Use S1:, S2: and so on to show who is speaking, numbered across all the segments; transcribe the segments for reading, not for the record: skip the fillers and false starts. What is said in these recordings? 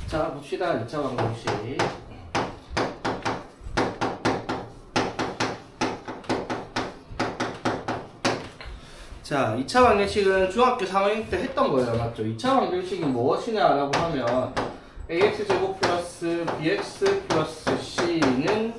S1: 자, 봅시다. 2차 방정식. 자, 2차 방정식은 중학교 3학년 때 했던 거예요. 맞죠? 2차 방정식이 무엇이냐라고 하면 ax제곱 플러스 bx 플러스 c는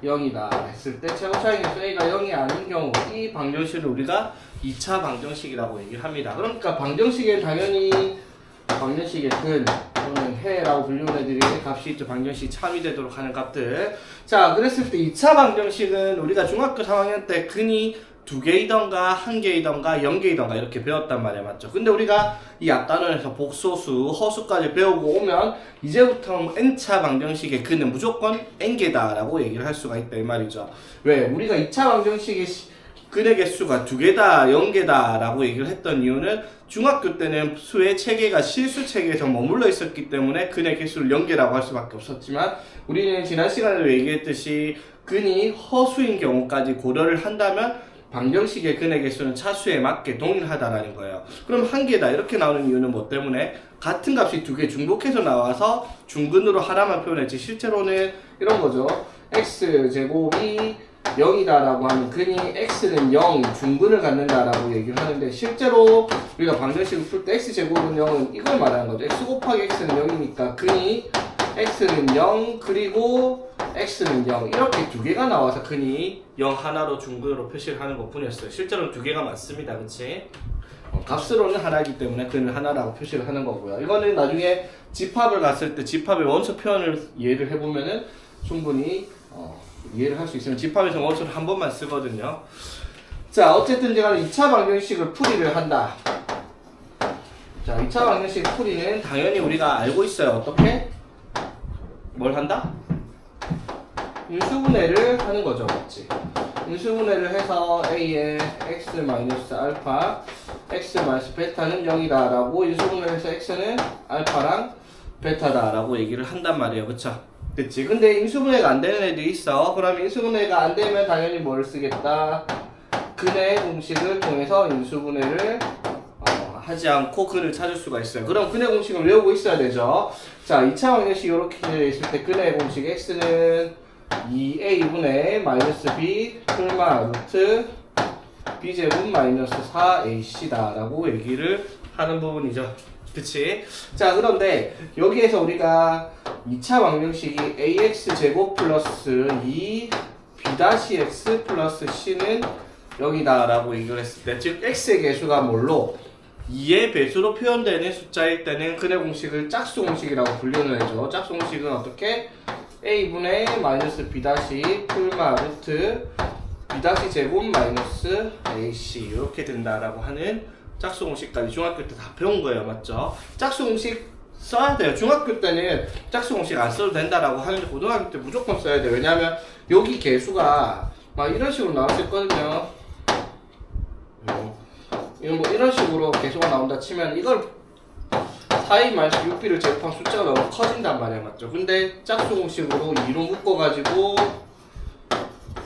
S1: 0이다 했을 때 최고 차이는 a가 0이 아닌 경우 이 방정식을 우리가 2차 방정식이라고 얘기를 합니다. 그러니까 방정식에 당연히 방정식의 근 또는 해라고 불리는 애들이 값이 있죠. 방정식 참이 되도록 하는 값들. 자, 그랬을 때 2차 방정식은 우리가 중학교 3학년 때 근이 2개이던가 1개이던가 0개이던가 이렇게 배웠단 말이야. 맞죠? 근데 우리가 이 앞단원에서 복소수, 허수까지 배우고 오면 이제부터 n차 방정식의 근은 무조건 n개다 라고 얘기를 할 수가 있다 이 말이죠. 왜? 우리가 2차 방정식의 근의 개수가 2개다, 0개다 라고 얘기를 했던 이유는 중학교 때는 수의 체계가 실수 체계에서 머물러 있었기 때문에 근의 개수를 0개라고 할 수밖에 없었지만 우리는 지난 시간에도 얘기했듯이 근이 허수인 경우까지 고려를 한다면 방정식의 근의 개수는 차수에 맞게 동일하다라는 거예요. 그럼 1개다 이렇게 나오는 이유는 뭐 때문에? 같은 값이 2개 중복해서 나와서 중근으로 하나만 표현했지 실제로는 이런 거죠. x제곱이 0이다 라고 하면 근이 x는 0 중근을 갖는다 라고 얘기를 하는데 실제로 우리가 방정식을 풀 때 x제곱은 0은 이걸 말하는 거죠. x 곱하기 x는 0이니까 근이 x는 0 그리고 x는 0 이렇게 2개가 나와서 근이 0 하나로 중근으로 표시를 하는 것 뿐이었어요. 실제로는 2개가 맞습니다. 그치? 값으로는 하나이기 때문에 근은 하나라고 표시를 하는 거고요. 이거는 나중에 집합을 갔을 때 집합의 원소 표현을 이해를 해보면은 충분히 이해를 할 수 있으면 집합에서 원소를 한 번만 쓰거든요. 자, 어쨌든 제가 2차 방정식을 풀이를 한다. 자, 2차 방정식 풀이는 당연히 우리가 알고 있어요. 어떻게? 뭘 한다? 인수분해를 하는 거죠. 맞지? 인수분해를 해서 a의 x-알파, x-베타는 0이다 라고 인수분해를 해서 x는 알파랑 베타다 라고 얘기를 한단 말이에요. 그쵸? 그치? 근데 인수분해가 안 되는 애들이 있어. 그럼 인수분해가 안 되면 당연히 뭘 쓰겠다? 근의 공식을 통해서 인수분해를 하지 않고 근을 찾을 수가 있어요. 그럼 근의 공식을 외우고 있어야 되죠. 자, 2차 방정식 이렇게 되어 있을 때 근의 공식 x는 2a분의 마이너스 b 풀마 루트 b제곱 마이너스 4ac다 라고 얘기를 하는 부분이죠. 그치? 자, 그런데 여기에서 우리가 2차 방정식이 ax제곱 플러스 2b-x 플러스 c는 0이다 라고 얘기를 했을 때 즉 x의 개수가 뭘로? 2의 배수로 표현되는 숫자일 때는 근의 공식을 짝수 공식이라고 불리는 애죠. 짝수 공식은 어떻게? a분의 마이너스 b 풀마 루트 b 제곱 마이너스 ac 이렇게 된다라고 하는 짝수 공식까지 중학교 때 다 배운 거예요. 맞죠? 짝수 공식 써야 돼요. 중학교 때는 짝수 공식 안 써도 된다라고 하는데 고등학교 때 무조건 써야 돼요. 왜냐면 여기 개수가 막 이런 식으로 나올 수 있거든요. 이런 식으로 개수가 나온다 치면 이걸 4a-6b를 제곱한 숫자가 너무 커진단 말이야. 맞죠? 근데 짝수 공식으로 2로 묶어가지고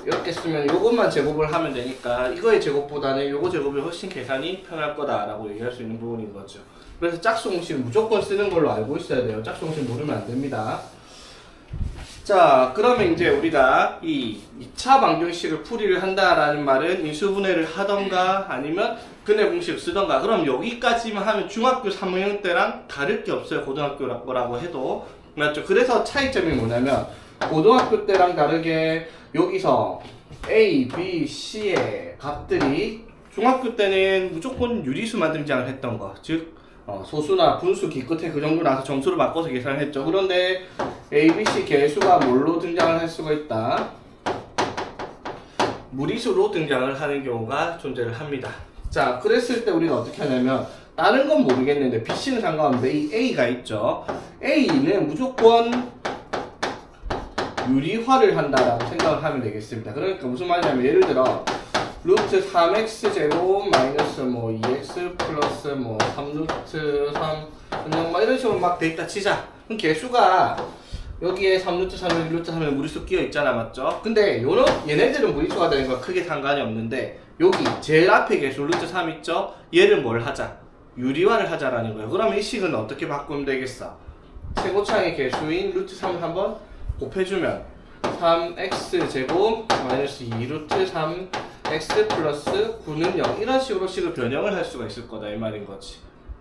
S1: 이렇게 쓰면 이것만 제곱을 하면 되니까 이거의 제곱보다는 이거 제곱이 훨씬 계산이 편할 거다라고 얘기할 수 있는 부분인 거죠. 그래서 짝수 공식은 무조건 쓰는 걸로 알고 있어야 돼요. 짝수 공식 모르면 안 됩니다. 자, 그러면 이제 우리가 이 2차 방정식을 풀이를 한다라는 말은 인수분해를 하던가 아니면 근의 공식을 쓰던가. 그럼 여기까지만 하면 중학교 3학년 때랑 다를 게 없어요. 고등학교 거라고 해도. 맞죠? 그래서 차이점이 뭐냐면 고등학교 때랑 다르게 여기서 A, B, C의 값들이 중학교 때는 무조건 유리수만 등장을 했던 거. 즉 소수나 분수 기껏해 그 정도 나서 점수를 바꿔서 계산을 했죠. 그런데 A, B, C 개수가 뭘로 등장을 할 수가 있다? 무리수로 등장을 하는 경우가 존재를 합니다. 자, 그랬을 때 우리가 어떻게 하냐면 다른 건 모르겠는데 B, C는 상관없는데 이 A가 있죠. A는 무조건 유리화를 한다라고 생각을 하면 되겠습니다. 그러니까 무슨 말이냐면 예를 들어 루트 3x 제곱 마이너스 뭐 2x 플러스 뭐 3루트 3 그냥 막 이런 식으로 막 돼있다 치자. 그럼 개수가 여기에 3루트 3에 1루트 3에 무리수 끼어 있잖아. 맞죠? 근데 얘네들은 무리수가 되는 거 크게 상관이 없는데 여기 제일 앞에 개수 루트 3 있죠? 얘를 뭘 하자? 유리화를 하자라는 거예요. 그러면 이 식은 어떻게 바꾸면 되겠어? 최고차항의 개수인 루트 3을 한번 곱해주면 3x제곱 마이너스 2 루트 3x 플러스 9는 0 이런 식으로 식을 변형을 할 수가 있을 거다 이 말인 거지.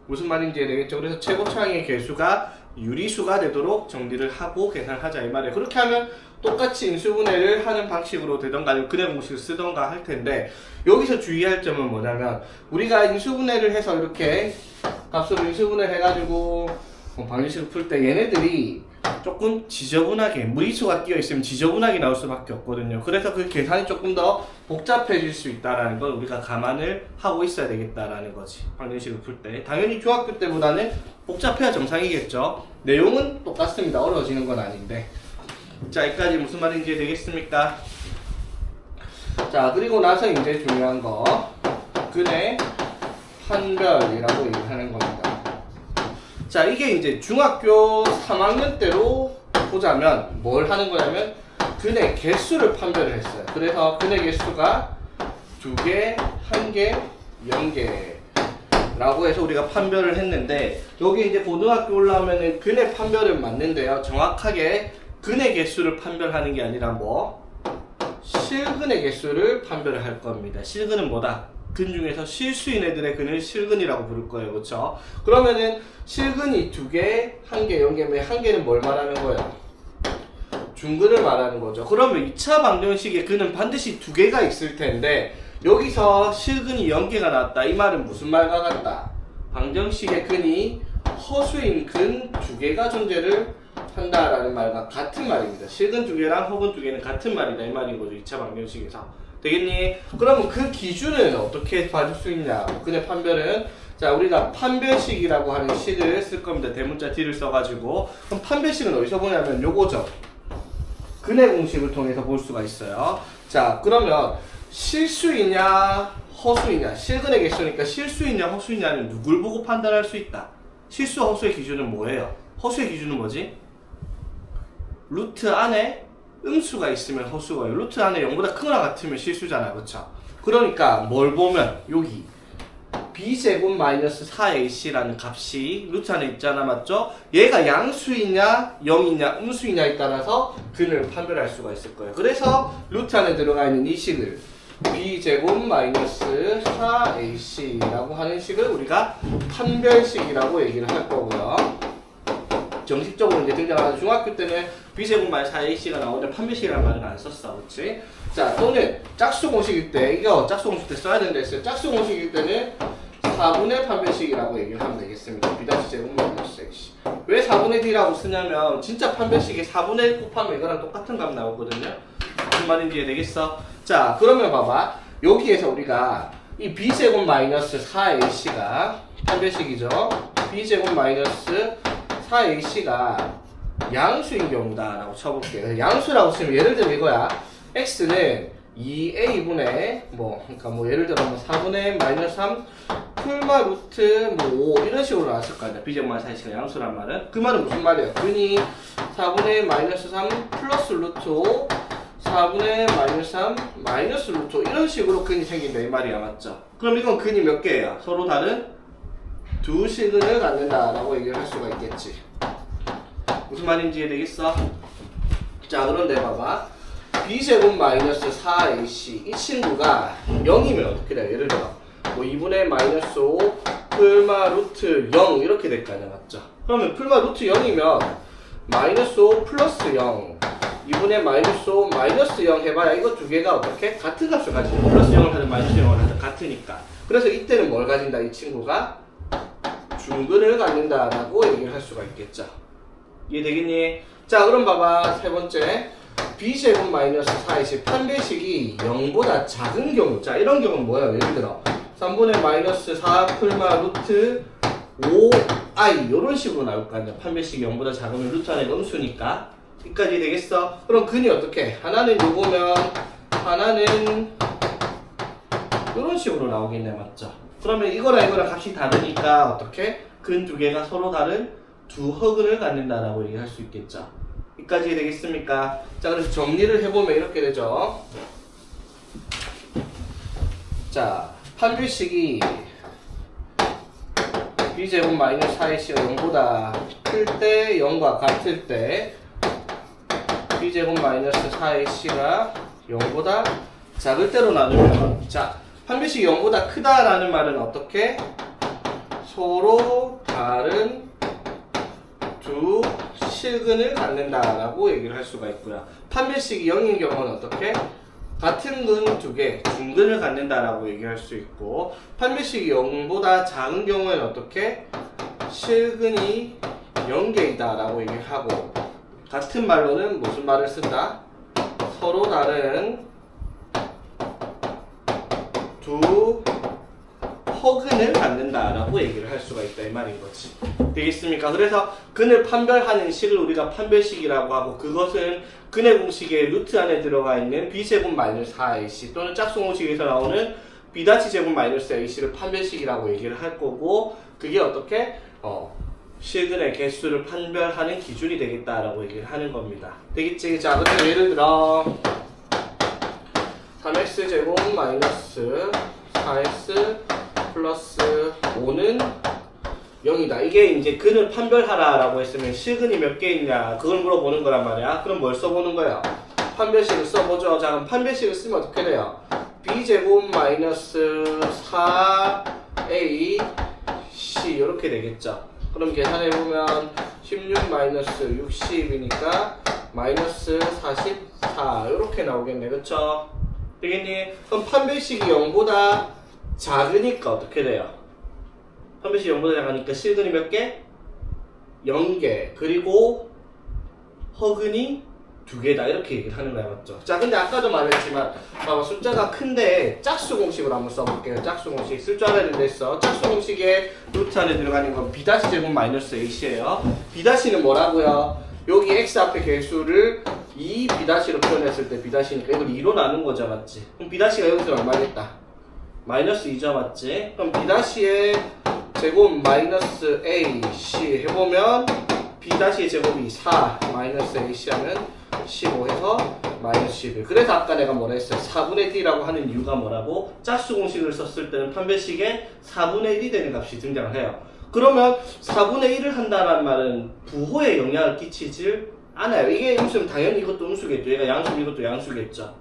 S1: 무슨 말인지 이해되겠죠? 그래서 최고차항의 개수가 유리수가 되도록 정리를 하고 계산을 하자 이 말이에요. 그렇게 하면 똑같이 인수분해를 하는 방식으로 되던가 아니면 근해 공식을 쓰던가 할 텐데 여기서 주의할 점은 뭐냐면 우리가 인수분해를 해서 이렇게 값으로 인수분해를 해가지고 방정식을 풀 때 얘네들이 조금 지저분하게 무리수가 끼어 있으면 지저분하게 나올 수밖에 없거든요. 그래서 그 계산이 조금 더 복잡해질 수 있다는 걸 우리가 감안을 하고 있어야 되겠다라는 거지. 방정식을 풀 때 당연히 중학교 때보다는 복잡해야 정상이겠죠. 내용은 똑같습니다. 어려워지는 건 아닌데. 자, 여기까지 무슨 말인지 되겠습니까? 자, 그리고 나서 이제 중요한 거 근해 판별이라고 얘기하는 겁니다. 자, 이게 이제 중학교 3학년 때로 보자면 뭘 하는 거냐면 근해 개수를 판별을 했어요. 그래서 근해 개수가 2개, 1개, 0개라고 해서 우리가 판별을 했는데 여기 이제 고등학교 올라오면은 근해 판별은 맞는데요. 정확하게 근해 개수를 판별하는 게 아니라 뭐 실근의 개수를 판별을 할 겁니다. 실근은 뭐다? 근 중에서 실수인 애들의 근을 실근이라고 부를 거예요. 그렇죠? 그러면은 실근이 2개, 1개, 0개면 1개는 뭘 말하는 거예요? 중근을 말하는 거죠. 그러면 2차 방정식의 근은 반드시 2개가 있을 텐데 여기서 실근이 0개가 나왔다. 이 말은 무슨 말과 같다? 방정식의 근이 허수인 근 2개가 존재를 한다라는 말과 같은 말입니다. 실근 2개랑 허근 2개는 같은 말이다. 이 말인 거죠. 2차 방정식에서. 되겠니? 그러면 그 기준은 어떻게 봐줄 수 있냐? 근해 판별은 자 우리가 판별식이라고 하는 식을 쓸 겁니다. 대문자 D를 써가지고 그럼 판별식은 어디서 보냐면 요거죠. 근해 공식을 통해서 볼 수가 있어요. 자 그러면 실수이냐 허수이냐 실근의 개수니까 실수이냐 허수이냐는 누굴 보고 판단할 수 있다? 실수 허수의 기준은 뭐예요? 허수의 기준은 뭐지? 루트 안에 음수가 있으면 허수고요. 루트 안에 0보다 크거나 같으면 실수잖아. 그쵸? 그러니까 뭘 보면 여기 b제곱 마이너스 4ac라는 값이 루트 안에 있잖아. 맞죠? 얘가 양수이냐 0이냐 음수이냐에 따라서 근을 판별할 수가 있을 거예요. 그래서 루트 안에 들어가 있는 이 식을 b제곱 마이너스 4ac라고 하는 식을 우리가 판별식이라고 얘기를 할 거고요. 정식적으로 이제 등장하는 중학교 때는 b제곱 마이너스 4ac가 나오는데 판별식이라는 말은 안 썼어. 그렇지? 자, 또는 짝수 공식일 때 이거 짝수 공식 때 써야 된다 했어요. 짝수 공식일 때는 4분의 판별식이라고 얘기를 하면 되겠습니다. b-제곱 마이너스 ac. 왜 4분의 d라고 쓰냐면 진짜 판별식이 4분의 1 곱하면 이거랑 똑같은 값 나오거든요. 무슨 말인지 이해되겠어? 자, 그러면 봐봐. 여기에서 우리가 이 b제곱 마이너스 4ac가 판별식이죠. b제곱 마이너스 4ac가 양수인 경우다 라고 쳐볼게요. 양수라고 치면 예를 들면 이거야. x는 2a분의 그러니까 예를 들어 4분의 마이너스 3 풀마 루트 5 이런 식으로 나왔을 거 아니야. b제곱 마이너스 4ac가 양수란 말은 그 말은 무슨 말이에요? 근이 4분의 마이너스 3 플러스 루트 5 4분의 마이너스 3 마이너스 루트 5 이런 식으로 근이 생긴다 이 말이야. 맞죠? 그럼 이건 근이 몇 개예요? 서로 다른 두 실근을 갖는다 라고 얘기를 할 수가 있겠지. 무슨 말인지 이해되겠어? 자 그런데 봐봐 b제곱 마이너스 4ac 이 친구가 0이면 어떻게 돼요? 예를 들어 2분의 마이너스 5 풀마 루트 0 이렇게 될 거 아니야. 맞죠? 그러면 풀마 루트 0이면 마이너스 5 플러스 0 2분의 마이너스 5 마이너스 0 해봐야 이거 두 개가 어떻게? 같은 값을 가지고 플러스 0을 하든 마이너스 0을 하든 같으니까. 그래서 이때는 뭘 가진다? 이 친구가 중근을 갖는다라고 얘기를 할 수가 있겠죠. 이해되겠니? 자 그럼 봐봐 세 번째 b제곱 마이너스 4ac 판별식이 0보다 작은 경우. 자 이런 경우는 뭐예요? 예를 들어 3분의 마이너스 4 풀마 루트 5i 이런 식으로 나올 거 아니야. 판별식이 0보다 작으면 루트 안에 음수니까. 여기까지 되겠어? 그럼 근이 어떻게? 하나는 요거면 하나는 이런 식으로 나오겠네. 맞죠? 그러면 이거랑 이거랑 값이 다르니까 어떻게? 근 두 개가 서로 다른 두 허근을 갖는다라고 얘기할 수 있겠죠. 여기까지 되겠습니까? 자, 그래서 정리를 해보면 이렇게 되죠. 자, 판별식이 b제곱 마이너스 4ac가 0보다 클 때 0과 같을 때 b제곱 마이너스 4ac가 0보다 작을 때로 나누면 자 판별식이 0보다 크다라는 말은 어떻게? 서로 다른 두 실근을 갖는다라고 얘기를 할 수가 있고요. 판별식이 0인 경우는 어떻게? 같은 근 두 개, 중근을 갖는다라고 얘기할 수 있고 판별식이 0보다 작은 경우에는 어떻게? 실근이 0개이다 라고 얘기를 하고 같은 말로는 무슨 말을 쓴다? 서로 다른 두 허근을 갖는다 라고 얘기를 할 수가 있다 이 말인 거지. 되겠습니까? 그래서 근을 판별하는 식을 우리가 판별식이라고 하고 그것은 근의 공식의 루트 안에 들어가 있는 b제곱 마이너스 4ac 또는 짝수 공식에서 나오는 b'제곱 마이너스 ac를 판별식이라고 얘기를 할 거고 그게 어떻게? 실근의 개수를 판별하는 기준이 되겠다라고 얘기를 하는 겁니다. 되겠지? 자, 그럼 예를 들어 3x제곱 마이너스 4x 플러스 5는 0이다. 이게 이제 근을 판별하라 라고 했으면 실근이 몇 개 있냐 그걸 물어보는 거란 말이야. 그럼 뭘 써보는 거야? 판별식을 써보죠. 자, 그럼 판별식을 쓰면 어떻게 돼요? b제곱 마이너스 4ac 이렇게 되겠죠. 그럼 계산해보면 16 마이너스 60이니까 마이너스 44 이렇게 나오겠네. 그쵸? 되겠니? 그럼 판별식이 0보다 작으니까 어떻게 돼요? 판별식이 0보다 작으니까 실근이 몇 개? 0개. 그리고 허근이 2개다. 이렇게 얘기를 하는 거야. 맞죠? 자, 근데 아까도 말했지만 봐봐 숫자가 큰데 짝수 공식으로 한번 써볼게요. 짝수 공식 쓸 줄 알아야 된댔어. 짝수 공식의 루트 안에 들어가는 건 b'제곱 마이너스 ac예요. b'는 뭐라고요? 여기 x 앞에 개수를 2b'로 표현했을 때 b'니까 이걸 2로 나눈 거죠. 맞지? 그럼 b'가 여기서 얼마겠다? 마이너스 2죠. 맞지? 그럼 b'의 제곱 마이너스 ac 해보면 b'의 제곱이 4 마이너스 ac 하면 15 해서 마이너스 11. 그래서 아까 내가 뭐라 했어요? 4분의 d라고 하는 이유가 뭐라고? 짝수 공식을 썼을 때는 판별식에 4분의 1이 되는 값이 등장을 해요. 그러면 4분의 1을 한다는 말은 부호에 영향을 끼치질 않아요. 이게 음수면 당연히 이것도 음수겠죠. 얘가 양수면 이것도 양수겠죠.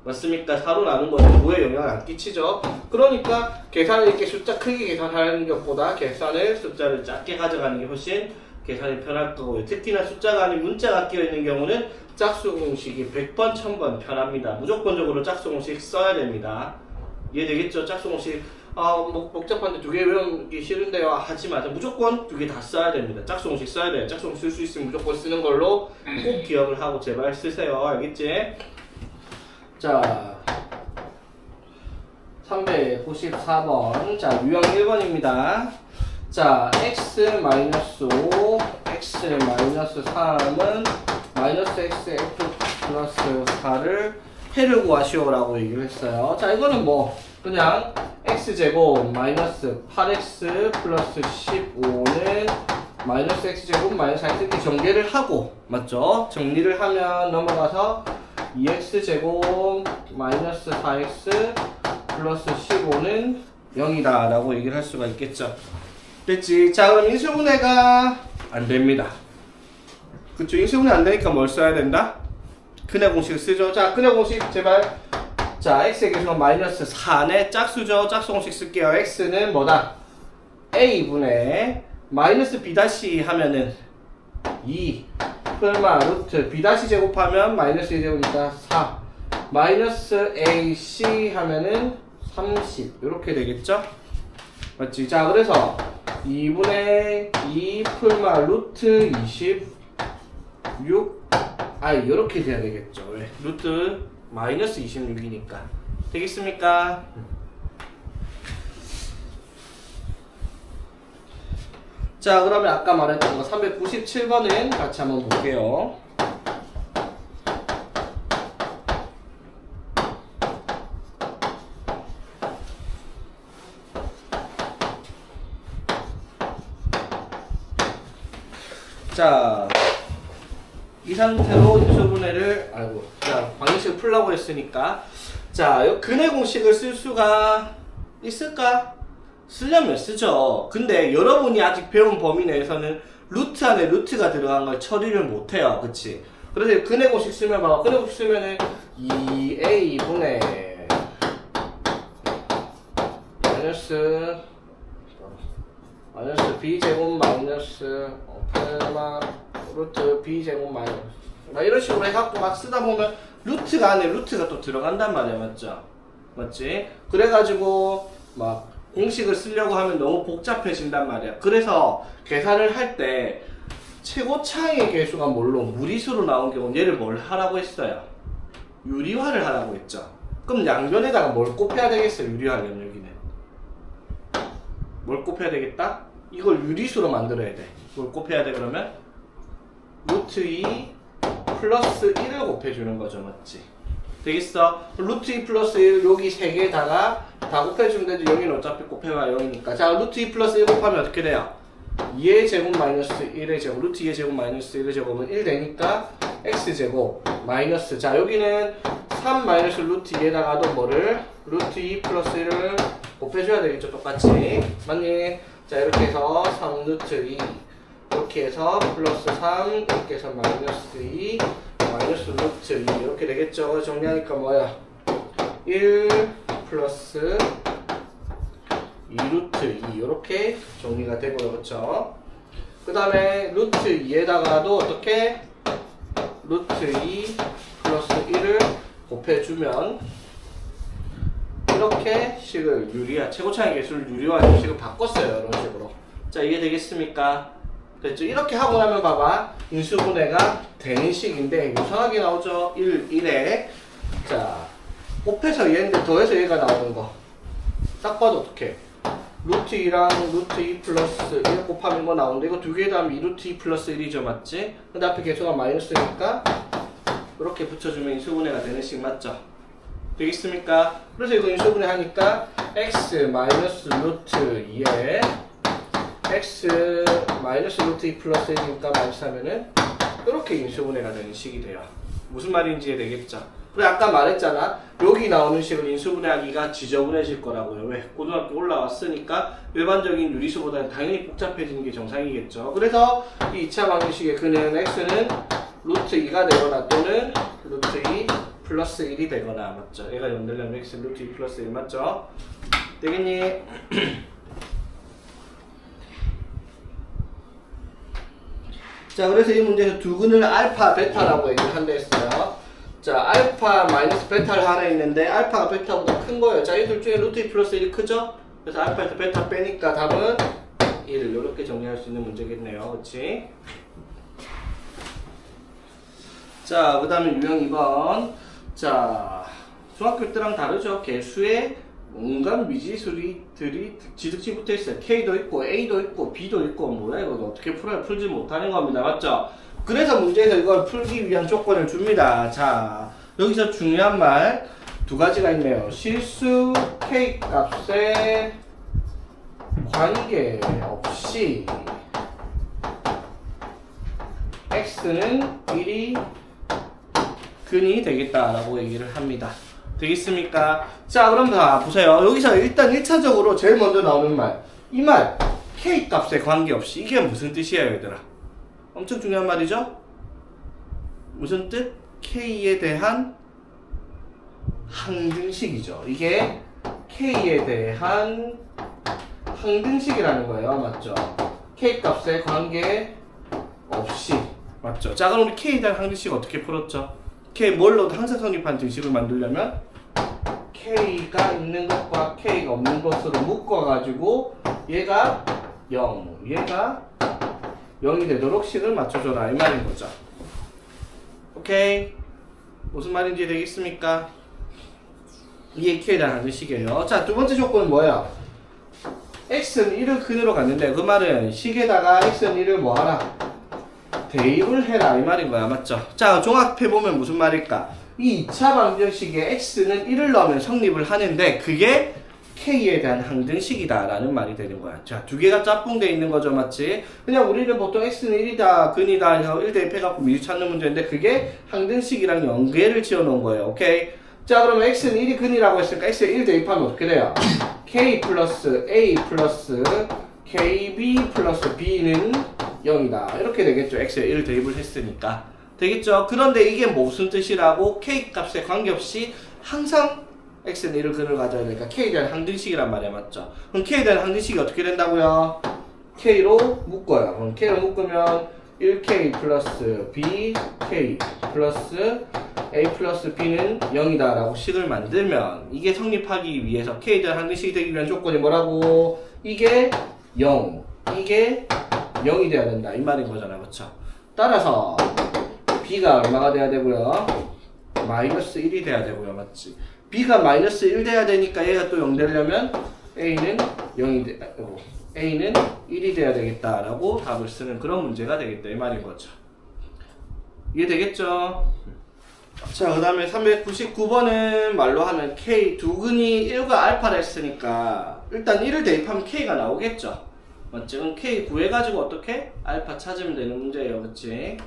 S1: 맞습니까? 4로 나눈 거는 부호에 영향을 안 끼치죠. 그러니까 계산을 이렇게 숫자 크게 계산하는 것보다 계산을 숫자를 작게 가져가는 게 훨씬 계산이 편할 거고요. 특히나 숫자가 아닌 문자가 끼어있는 경우는 짝수 공식이 100번, 1000번 편합니다. 무조건적으로 짝수 공식 써야 됩니다. 이해되겠죠? 짝수 공식 복잡한데 2개 외우기 싫은데요. 하지 마세요. 무조건 2개 다 써야 됩니다. 짝수 공식 써야 돼요. 짝수 공식 쓸 수 있으면 무조건 쓰는 걸로 꼭 기억을 하고 제발 쓰세요. 알겠지? 자 394번 자 유형 1번입니다. 자 x-5 x-3은 마이너스 xf 플러스 4를 해를 구하시오라고 얘기를 했어요. 자 이거는 뭐 그냥 x제곱 마이너스 8x 플러스 15는 마이너스 x제곱 마이너스 4x 이렇게 전개를 하고 맞죠? 정리를 하면 넘어가서 2x제곱 마이너스 4x 플러스 15는 0이다 라고 얘기를 할 수가 있겠죠. 됐지? 자 그럼 인수분해가 안됩니다. 그쵸? 인수분해 안되니까 뭘 써야 된다? 근의 공식을 쓰죠. 자 근의 공식 제발. 자 x의 개수는 마이너스 4네 짝수죠. 짝수 공식 쓸게요. x는 뭐다? a분의 마이너스 b' 하면은 2 풀마 루트 b' 제곱하면 마이너스 1제곱이니까 4 마이너스 ac 하면은 30 이렇게 되겠죠? 맞지? 자 그래서 2분의 2 풀마 루트 26 이렇게 돼야 되겠죠. 왜? 루트 마이너스 26이니까 되겠습니까? 자 그러면 아까 말했던 거 397번은 같이 한번 볼게요. 자 이 상태로 인수분해를 자 방정식을 풀라고 했으니까 자 근의 공식을 쓸 수가 있을까? 쓰려면 쓰죠. 근데 여러분이 아직 배운 범위 내에서는 루트 안에 루트가 들어간 걸 처리를 못해요. 그치? 그래서 근해공식 쓰면 봐봐. 근해공식 쓰면은 2a분의 마이너스 b제곱 마이너스 오페마 루트 b제곱 마이너스 막 이런 식으로 해갖고 막 쓰다 보면 루트가 안에 루트가 또 들어간단 말이야. 맞죠? 맞지? 그래가지고 막 공식을 쓰려고 하면 너무 복잡해진단 말이야. 그래서 계산을 할 때 최고차의 계수가 물론 무리수로 나온 경우는 얘를 뭘 하라고 했어요? 유리화를 하라고 했죠. 그럼 양변에다가 뭘 곱해야 되겠어? 유리화하려면 여기는 뭘 곱해야 되겠다? 이걸 유리수로 만들어야 돼. 뭘 곱해야 돼 그러면? 루트 2 플러스 1을 곱해주는 거죠. 맞지? 되겠어? 루트 2 플러스 1 여기 3개에다가 다 곱해주면 되지. 여기는 어차피 곱해봐 0이니까. 자, 루트 2 플러스 1 곱하면 어떻게 돼요? 2의 제곱 마이너스 1의 제곱 루트 2의 제곱 마이너스 1의 제곱은 1 되니까 x제곱 마이너스 자 여기는 3 마이너스 루트 2에다가도 뭐를? 루트 2 플러스 1을 곱해줘야 되겠죠. 똑같이 맞니? 자 이렇게 해서 3 루트 2 이렇게 해서 플러스 3 이렇게 해서 마이너스 2 마이너스 루트 2 이렇게 되겠죠. 정리하니까 뭐야? 1 플러스 2루트 2 이렇게 정리가 되고요. 그렇죠? 그 다음에 루트 2에다가도 어떻게? 루트 2 플러스 1을 곱해주면 이렇게 식을 유리화 최고차의 개수를 유리화 식을 바꿨어요. 이런 식으로. 자 이게 되겠습니까? 됐죠? 이렇게 하고 나면 봐봐 인수분해가 되는 식인데 유사하게 나오죠. 1, 1에 자 곱해서 얘인데 더해서 얘가 나오는 거 딱 봐도 어떡해? 루트 2랑 루트 2 플러스 1 곱하면 뭐 나오는데 이거 두 개 다음 2루트 2 플러스 1이죠. 맞지? 근데 앞에 개수가 마이너스니까 이렇게 붙여주면 인수분해가 되는 식 맞죠? 되겠습니까? 그래서 이거 인수분해 하니까 x 마이너스 루트 2에 x 마이너스 루트 2 플러스 1이니까 마이너스 하면은 이렇게 인수분해가 되는 식이 돼요. 무슨 말인지 되겠죠? 그래 아까 말했잖아. 여기 나오는 식을 인수분해하기가 지저분해질 거라고요. 왜? 고등학교 올라왔으니까 일반적인 유리수보다는 당연히 복잡해지는 게 정상이겠죠. 그래서 이 2차 방정식의 그는 x는 루트 2가 되거나 또는 루트 2 플러스 1이 되거나 맞죠? 얘가 0 되려면 x 루트 2 플러스 1 맞죠? 되겠니? 자 그래서 이 문제에서 두 근을 알파 베타라고 얘기를 한다 했어요. 자 알파 마이너스 베타를 하나 있는데 알파가 베타보다 큰 거예요. 자 이 둘 중에 루트 2 플러스 1이 크죠? 그래서 알파에서 베타 빼니까 답은 1 이렇게 정리할 수 있는 문제겠네요. 그치? 자 그 다음에 유형 2번 자 중학교 때랑 다르죠. 개수에 온갖 미지수들이 지득지 붙어 있어요. K도 있고 A도 있고 B도 있고 뭐야 이거 어떻게 풀어야 풀지 못하는 겁니다. 맞죠? 그래서 문제에서 이걸 풀기 위한 조건을 줍니다. 자 여기서 중요한 말 두 가지가 있네요. 실수 K 값에 관계없이 X는 1이 근이 되겠다라고 얘기를 합니다. 되겠습니까? 자 그럼 다 보세요. 여기서 일단 1차적으로 제일 먼저 나오는 말 이 말 K 값에 관계없이 이게 무슨 뜻이에요 얘들아? 엄청 중요한 말이죠? 무슨 뜻? K에 대한 항등식이죠. 이게 K에 대한 항등식이라는 거예요. 맞죠? K 값에 관계없이 맞죠? 자 그럼 우리 K에 대한 항등식 어떻게 풀었죠? K 뭘로 항상 성립한 등식을 만들려면 K가 있는 것과 K가 없는 것으로 묶어가지고 얘가 0, 얘가 0이 되도록 식을 맞춰줘라 이 말인 거죠. 오케이? 무슨 말인지 되겠습니까? 이게 K에 대한 항등식이에요. 자, 두 번째 조건은 뭐야? X는 1을 근으로 갔는데 그 말은 식에다가 X는 1을 뭐하라? 대입을 해라 이 말인 거야. 맞죠? 자 종합해보면 무슨 말일까? 이 2차 방정식에 x는 1을 넣으면 성립을 하는데 그게 k에 대한 항등식이다 라는 말이 되는 거야. 자 두 개가 짝꿍돼 있는 거죠. 맞지? 그냥 우리는 보통 x는 1이다 근이다 해서 1 대입해갖고 미리 찾는 문제인데 그게 항등식이랑 연계를 지어 놓은 거예요. 오케이? 자 그러면 x는 1이 근이라고 했으니까 x에 1 대입하면 어떻게 돼요? k 플러스 a 플러스 kb 플러스 b는 0이다. 이렇게 되겠죠. x에 1 대입을 했으니까. 되겠죠? 그런데 이게 무슨 뜻이라고? k 값에 관계없이 항상 x는 1을 근을 가져야 되니까 k에 대한 항등식이란 말이야. 맞죠? 그럼 k에 대한 항등식이 어떻게 된다고요? k로 묶어요. 그럼 k로 묶으면 1k 플러스 bk 플러스 a 플러스 b는 0이다 라고 식을 만들면 이게 성립하기 위해서 k에 대한 항등식이 되기 위한 조건이 뭐라고? 이게 0, 이게 0이 돼야 된다 이 말인 거잖아. 그쵸? 따라서 b가 얼마가 돼야 되고요? 마이너스 1이 돼야 되고요. 맞지? b가 마이너스 1 돼야 되니까 얘가 또 0 되려면 a는 0이 a는 1이 돼야 되겠다라고 답을 쓰는 그런 문제가 되겠다 이 말인 거죠. 이해되겠죠? 자, 그 다음에 399번은 말로 하면 k 두근이 1과 알파를 했으니까 일단 1을 대입하면 k가 나오겠죠. 맞지? 그럼 k 구해가지고 어떻게? 알파 찾으면 되는 문제예요. 그치?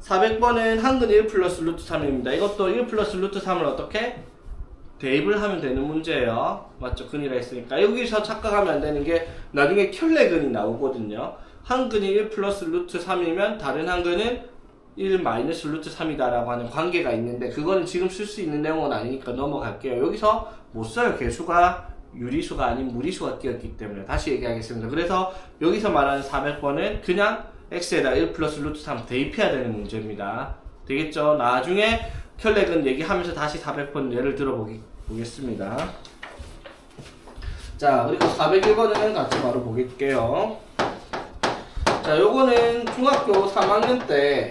S1: 400번은 한근 1 플러스 루트 3입니다. 이것도 1 플러스 루트 3을 어떻게? 대입을 하면 되는 문제예요. 맞죠? 근이라 했으니까. 여기서 착각하면 안 되는 게 나중에 켤레근이 나오거든요. 한근이 1 플러스 루트 3이면 다른 한근은 1 마이너스 루트 3이다 라고 하는 관계가 있는데 그거는 지금 쓸 수 있는 내용은 아니니까 넘어갈게요. 여기서 못 써요. 개수가 유리수가 아닌 무리수가 끼었기 때문에 다시 얘기하겠습니다. 그래서 여기서 말하는 400번은 그냥 x에다 1 플러스 루트 3 대입해야 되는 문제입니다. 되겠죠? 나중에 켤레근 얘기하면서 다시 400번 예를 들어보겠습니다. 자, 그리고 401번은 같이 바로 보겠게요. 자, 요거는 중학교 3학년 때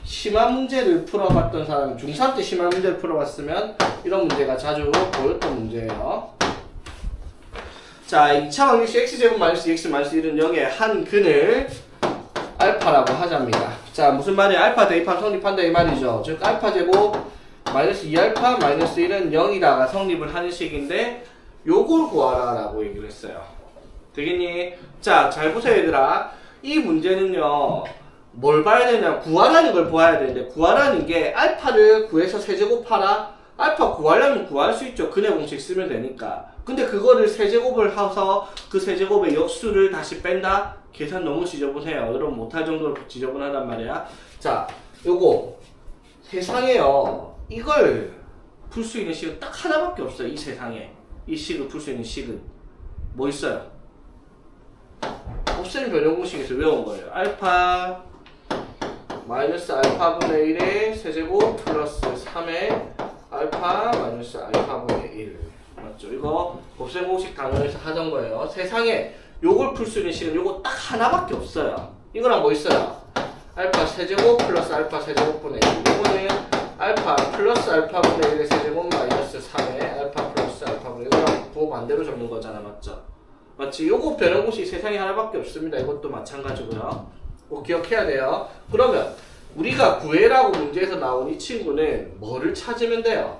S1: 심화 문제를 풀어봤던 사람, 중3 때 심화 문제를 풀어봤으면 이런 문제가 자주 보였던 문제예요. 자, 2차 방정식 x제곱 마이너스 2x 마이너스 1은 0의 한 근을 알파라고 하자입니다. 자, 무슨 말이야? 알파 대입하면 성립한다 이 말이죠. 즉 알파 제곱 마이너스 2알파 마이너스 1은 0이다가 성립을 하는 식인데 요걸 구하라 라고 얘기를 했어요. 되겠니? 자, 잘 보세요 얘들아. 이 문제는요 뭘 봐야 되냐, 구하라는 걸 보아야 되는데 구하라는 게 알파를 구해서 세제곱하라. 알파 구하려면 구할 수 있죠. 근의 공식 쓰면 되니까. 근데 그거를 세제곱을 해서 그 세제곱의 역수를 다시 뺀다? 계산 너무 지저분해요. 여러분 못할 정도로 지저분하단 말이야. 자, 요거 세상에요 이걸 풀 수 있는 식은 딱 하나밖에 없어요. 이 세상에 이 식을 풀 수 있는 식은 뭐 있어요? 곱셈 변형 공식에서 외운 거예요. 알파 마이너스 알파분의 1의 세제곱 플러스 3의 알파 마이너스 알파분의 1 맞죠? 이거 곱셈 공식 단원에서 하던 거예요. 세상에 요걸 풀 수 있는 식은 요거 딱 하나밖에 없어요. 이거랑 뭐 있어요? 알파 세제곱 플러스 알파 세제곱분의 1. 이거는 알파 플러스 알파분의 1의 세제곱 마이너스 3의 알파 플러스 알파분의 1. 이거랑 부호 반대로 적는 거잖아. 맞죠? 맞지? 요거 변형 공식 세상에 하나밖에 없습니다. 이것도 마찬가지고요. 꼭 기억해야 돼요. 그러면 우리가 구해라고 문제에서 나온 이 친구는 뭐를 찾으면 돼요?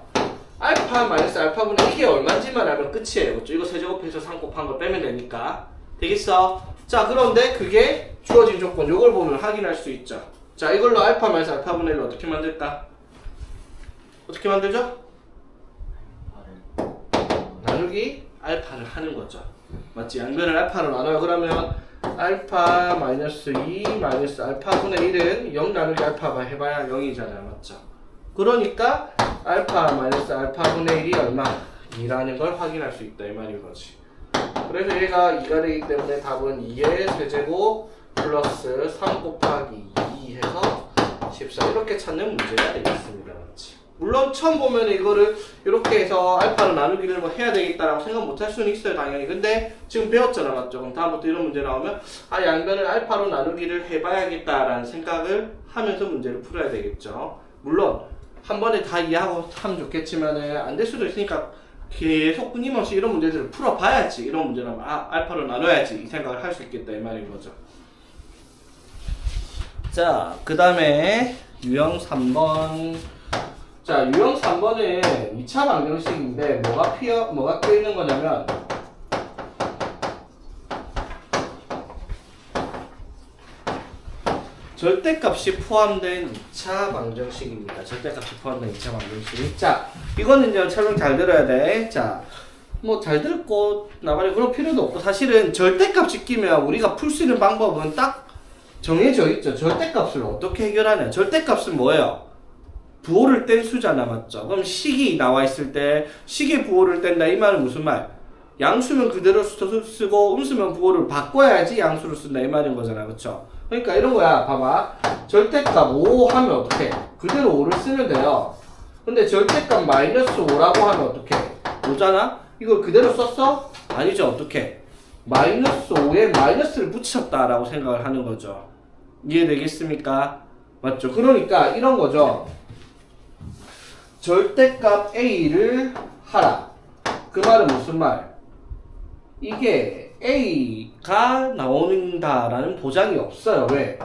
S1: 알파 마이너스 알파분의 이게 얼마인지만 알면 끝이에요. 그렇죠? 이거 세제곱해서 3 곱한 걸 빼면 되니까. 되겠어? 자, 그런데 그게 주어진 조건 요걸 보면 확인할 수 있죠. 자, 이걸로 알파 마이너스 알파분의 1을 어떻게 만들까? 어떻게 만들죠? 나누기 알파를 하는 거죠. 맞지? 양변을 알파로 나눠요. 그러면 알파 마이너스 2 마이너스 알파분의 1은 0 나누기 알파가 해봐야 0이잖아요. 맞죠? 그러니까 알파 마이너스 알파분의 1이 얼마? 2라는 걸 확인할 수 있다 이 말인 거지. 그래서 얘가 2가 되기 때문에 답은 2의 세제곱 플러스 3 곱하기 2 해서 14 이렇게 찾는 문제가 되겠습니다. 맞지? 물론 처음 보면 이거를 이렇게 해서 알파로 나누기를 뭐 해야 되겠다라고 생각 못 할 수는 있어요. 당연히. 근데 지금 배웠잖아. 맞죠? 그럼 다음부터 이런 문제 나오면 아, 양변을 알파로 나누기를 해봐야겠다라는 생각을 하면서 문제를 풀어야 되겠죠. 물론 한 번에 다 이해하고 하면 좋겠지만은 안 될 수도 있으니까 계속 끊임없이 이런 문제들을 풀어봐야지. 이런 문제라면 아, 알파로 나눠야지 이 생각을 할 수 있겠다 이 말인 거죠. 자, 그 다음에 유형 3번. 자, 유형 3번은 2차 방정식인데 뭐가 껴 있는 거냐면 절대값이 포함된 2차 방정식입니다. 절대값이 포함된 2차 방정식. 자, 이거는 이제 설명 잘 들어야 돼. 자, 뭐 잘 듣고 나발이 그럴 필요도 없고, 사실은 절대값이 끼면 우리가 풀 수 있는 방법은 딱 정해져 있죠. 절대값을 어떻게 해결하냐. 절대값은 뭐예요? 부호를 뗀 수잖아, 맞죠? 그럼 식이 나와 있을 때 식의 부호를 뗀다, 이 말은 무슨 말? 양수면 그대로 쓰고 음수면 부호를 바꿔야지 양수를 쓴다, 이 말인 거잖아, 그쵸? 그러니까 이런 거야. 봐봐, 절대값 5 하면 어떻게? 그대로 5를 쓰면 돼요. 근데 절대값 마이너스 5라고 하면 어떻게? 5잖아? 이걸 그대로 썼어? 아니죠. 어떻게? 마이너스 5에 마이너스를 붙였다라고 생각을 하는 거죠. 이해되겠습니까? 맞죠? 그러니까 이런 거죠. 절대값 A를 하라. 그 말은 무슨 말? 이게 A가 나온다라는 보장이 없어요. 왜?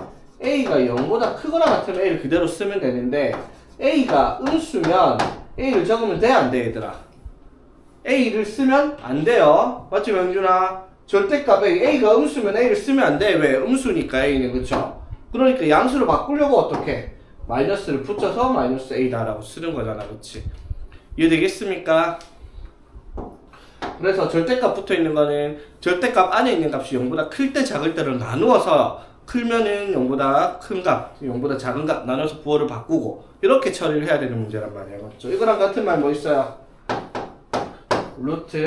S1: A가 0보다 크거나 같으면 A를 그대로 쓰면 되는데, A가 음수면 A를 적으면 돼, 안 돼, 얘들아? A를 쓰면 안 돼요. 맞지, 명준아? 절대값 A가 음수면 A를 쓰면 안 돼. 왜? 음수니까 A는, 그쵸? 그러니까 양수를 바꾸려고 어떻게? 마이너스를 붙여서 마이너스 A다라고 쓰는 거잖아, 그치? 이해되겠습니까? 그래서 절대값 붙어 있는 거는 절대값 안에 있는 값이 0보다 클 때 작을 때를 나누어서, 크면은 0보다 큰 값, 0보다 작은 값 나눠서 부호를 바꾸고 이렇게 처리를 해야 되는 문제란 말이에요. 맞죠? 이거랑 같은 말 뭐 있어요? 루트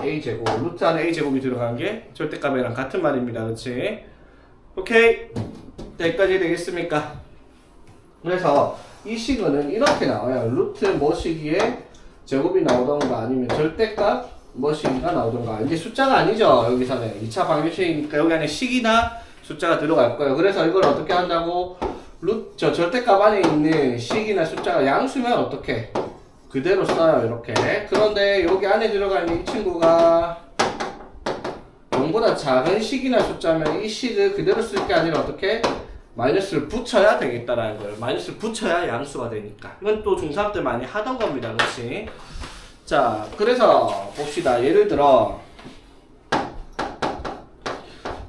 S1: A제곱, 루트 안에 A제곱이 들어간 게 절대값이랑 같은 말입니다. 그치? 오케이, 여기까지 되겠습니까? 그래서 이 식은 이렇게 나와요. 루트 뭐시기에 제곱이 나오던가 아니면 절대값 뭐시기가 나오던가. 이제 숫자가 아니죠, 여기서는 2차 방정식이니까 여기 안에 식이나 숫자가 들어갈 거예요. 그래서 이걸 어떻게 한다고? 절대값 안에 있는 식이나 숫자가 양수면 어떻게? 그대로 써요, 이렇게. 그런데 여기 안에 들어가 있는 이 친구가 0보다 작은 식이나 숫자면 이 식을 그대로 쓸 게 아니라 어떻게? 마이너스를 붙여야 되겠다라는 거예요. 마이너스를 붙여야 양수가 되니까. 이건 또 중3 때 많이 하던 겁니다. 그렇지? 자, 그래서 봅시다. 예를 들어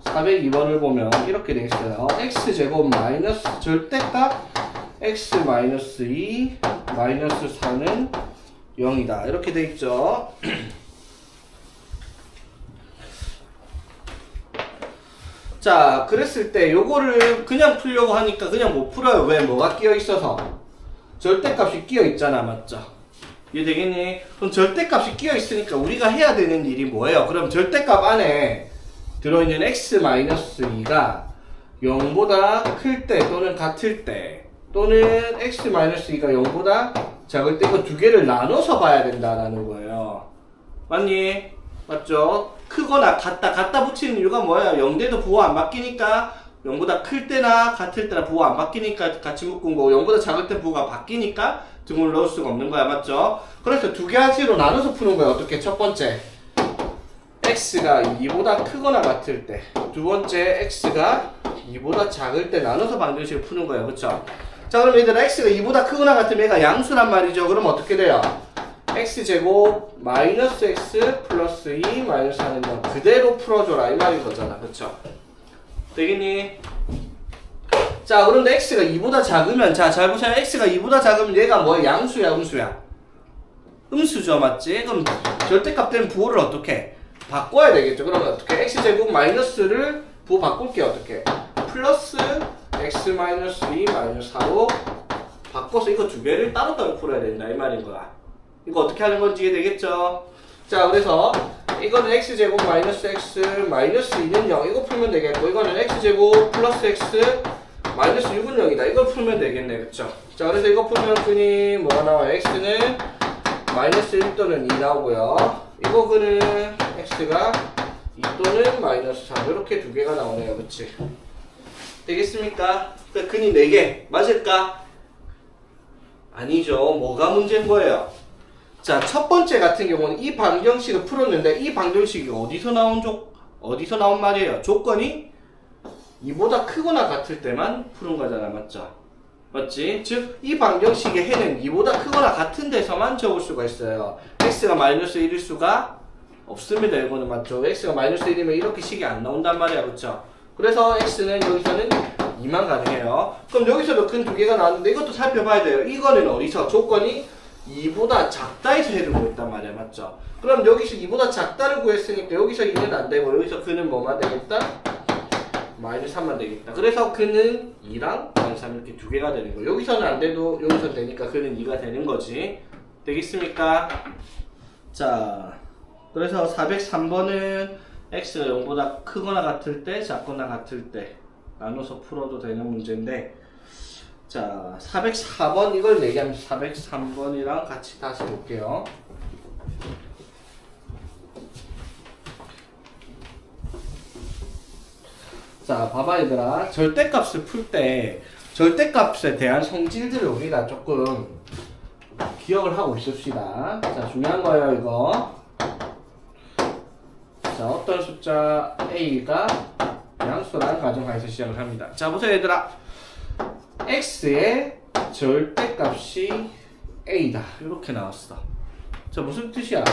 S1: 402번을 보면 이렇게 되어 있어요. x제곱 마이너스 절대값 x 마이너스 2 마이너스 4는 0이다. 이렇게 되어 있죠. 자, 그랬을 때 요거를 그냥 풀려고 하니까 그냥 못 풀어요. 왜? 뭐가 끼어 있어서? 절대값이 끼어 있잖아, 맞죠? 이해되겠니? 그럼 절대값이 끼어 있으니까 우리가 해야 되는 일이 뭐예요? 그럼 절대값 안에 들어있는 x-2가 0보다 클 때 또는 같을 때, 또는 x-2가 0보다 작을 때 이거 두 개를 나눠서 봐야 된다라는 거예요. 맞니? 맞죠? 크거나 같다 붙이는 이유가 뭐예요? 0대도 부호 안 바뀌니까 0보다 클 때나 같을 때나 부호 안 바뀌니까 같이 묶은 거고, 0보다 작을 때 부호가 바뀌니까 등호를 넣을 수가 없는 거야. 맞죠? 그래서 두 가지로 나눠서 푸는 거야. 어떻게? 첫 번째, x가 2보다 크거나 같을 때, 두 번째, x가 2보다 작을 때 나눠서 방정식을 푸는 거예요. 그쵸? 자, 그럼 얘들아, x가 2보다 크거나 같으면 얘가 양수란 말이죠. 그럼 어떻게 돼요? x제곱 마이너스 x 플러스 2 마이너스 4는 0 그대로 풀어줘라, 이 말인 거잖아. 그쵸? 되겠니? 자, 그런데 x가 2보다 작으면, 자, 잘 보세요. x가 2보다 작으면 얘가 뭐야? 양수야, 음수야? 음수죠, 맞지? 그럼 절대값 되는 부호를 어떻게? 바꿔야 되겠죠. 그러면 어떻게? x제곱 마이너스를 부호 바꿀게. 어떻게? 플러스 x 마이너스 2 마이너스 4로 바꿔서 이거 두 개를 따로따로 풀어야 된다, 이 말인 거야. 이거 어떻게 하는 건지 이해되겠죠? 자, 그래서 이거는 x제곱 마이너스 x 마이너스 2는 0 이거 풀면 되겠고, 이거는 x제곱 플러스 x 마이너스 6은 0이다 이걸 풀면 되겠네. 그쵸? 자, 그래서 이거 풀면 끈이 뭐가 나와요? x는 마이너스 1 또는 2 나오고요, 이거 끈은 x가 2 또는 마이너스 3 이렇게 두 개가 나오네요. 그치? 되겠습니까? 그러니까 끈이 4개 맞을까? 아니죠. 뭐가 문제인 거예요? 자, 첫 번째 같은 경우는 이 방정식을 풀었는데 이 방정식이 어디서 나온 말이에요? 조건이 2보다 크거나 같을 때만 푸는 거잖아. 맞죠? 맞지? 즉, 이 방정식의 해는 2보다 크거나 같은 데서만 적을 수가 있어요. x가 마이너스 1일 수가 없습니다. 이거는 맞죠? x가 마이너스 1이면 이렇게 식이 안 나온단 말이야. 그쵸? 그래서 x는 여기서는 2만 가능해요. 그럼 여기서도 근 두 개가 나왔는데 이것도 살펴봐야 돼요. 이거는 어디서? 조건이 2보다 작다에서 해를 구했단 말이야. 맞죠? 그럼 여기서 2보다 작다를 구했으니까 여기서 2는 안 되고 여기서 근은 뭐만 되겠다? 마이너스 3만 되겠다. 그래서 근은 2랑 마이너스 3 이렇게 두 개가 되는 거예요. 여기서는 안 돼도 여기서 되니까 근은 2가 되는 거지. 되겠습니까? 자, 그래서 403번은 x가 0보다 크거나 같을 때, 작거나 같을 때 나눠서 풀어도 되는 문제인데, 자, 404번 이걸 얘기하면서 403번이랑 같이 다시 볼게요. 자, 봐봐 얘들아. 절대값을 풀 때 절대값에 대한 성질들을 우리가 조금 기억을 하고 있읍시다. 자, 중요한 거예요 이거. 자, 어떤 숫자 a가 양수라는 가정하에서 시작을 합니다. 자, 보세요 얘들아. x의 절대값이 a다 이렇게 나왔어. 자, 무슨 뜻이야?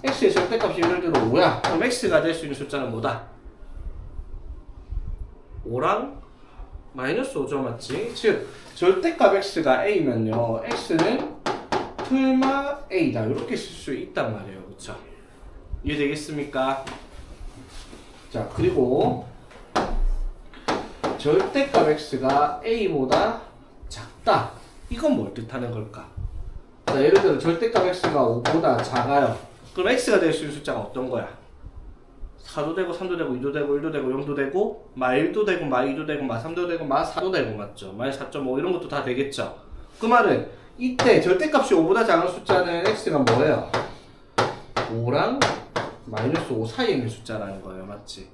S1: x의 절대값이 예를 들어 5야. 그럼 x가 될 수 있는 숫자는 뭐다? 5랑 마이너스 5죠, 맞지? 즉 절대값 x가 a면요 x는 풀마 a다 이렇게 쓸 수 있단 말이에요. 그쵸? 이해되겠습니까? 자, 그리고 절대값 x가 a보다 작다. 이건 뭘 뜻하는 걸까? 자, 예를 들어 절대값 x가 5보다 작아요. 그럼 x가 될 수 있는 숫자가 어떤 거야? 4도 되고 3도 되고 2도 되고 1도 되고 0도 되고 마 1도 되고 마 2도 되고 마 3도 되고 마 4도 되고 맞죠? 마 4.5 이런 것도 다 되겠죠? 그 말은 이때 절대값이 5보다 작은 숫자는 x가 뭐예요? 5랑 마이너스 5 사이에 있는 숫자라는 거예요. 맞지?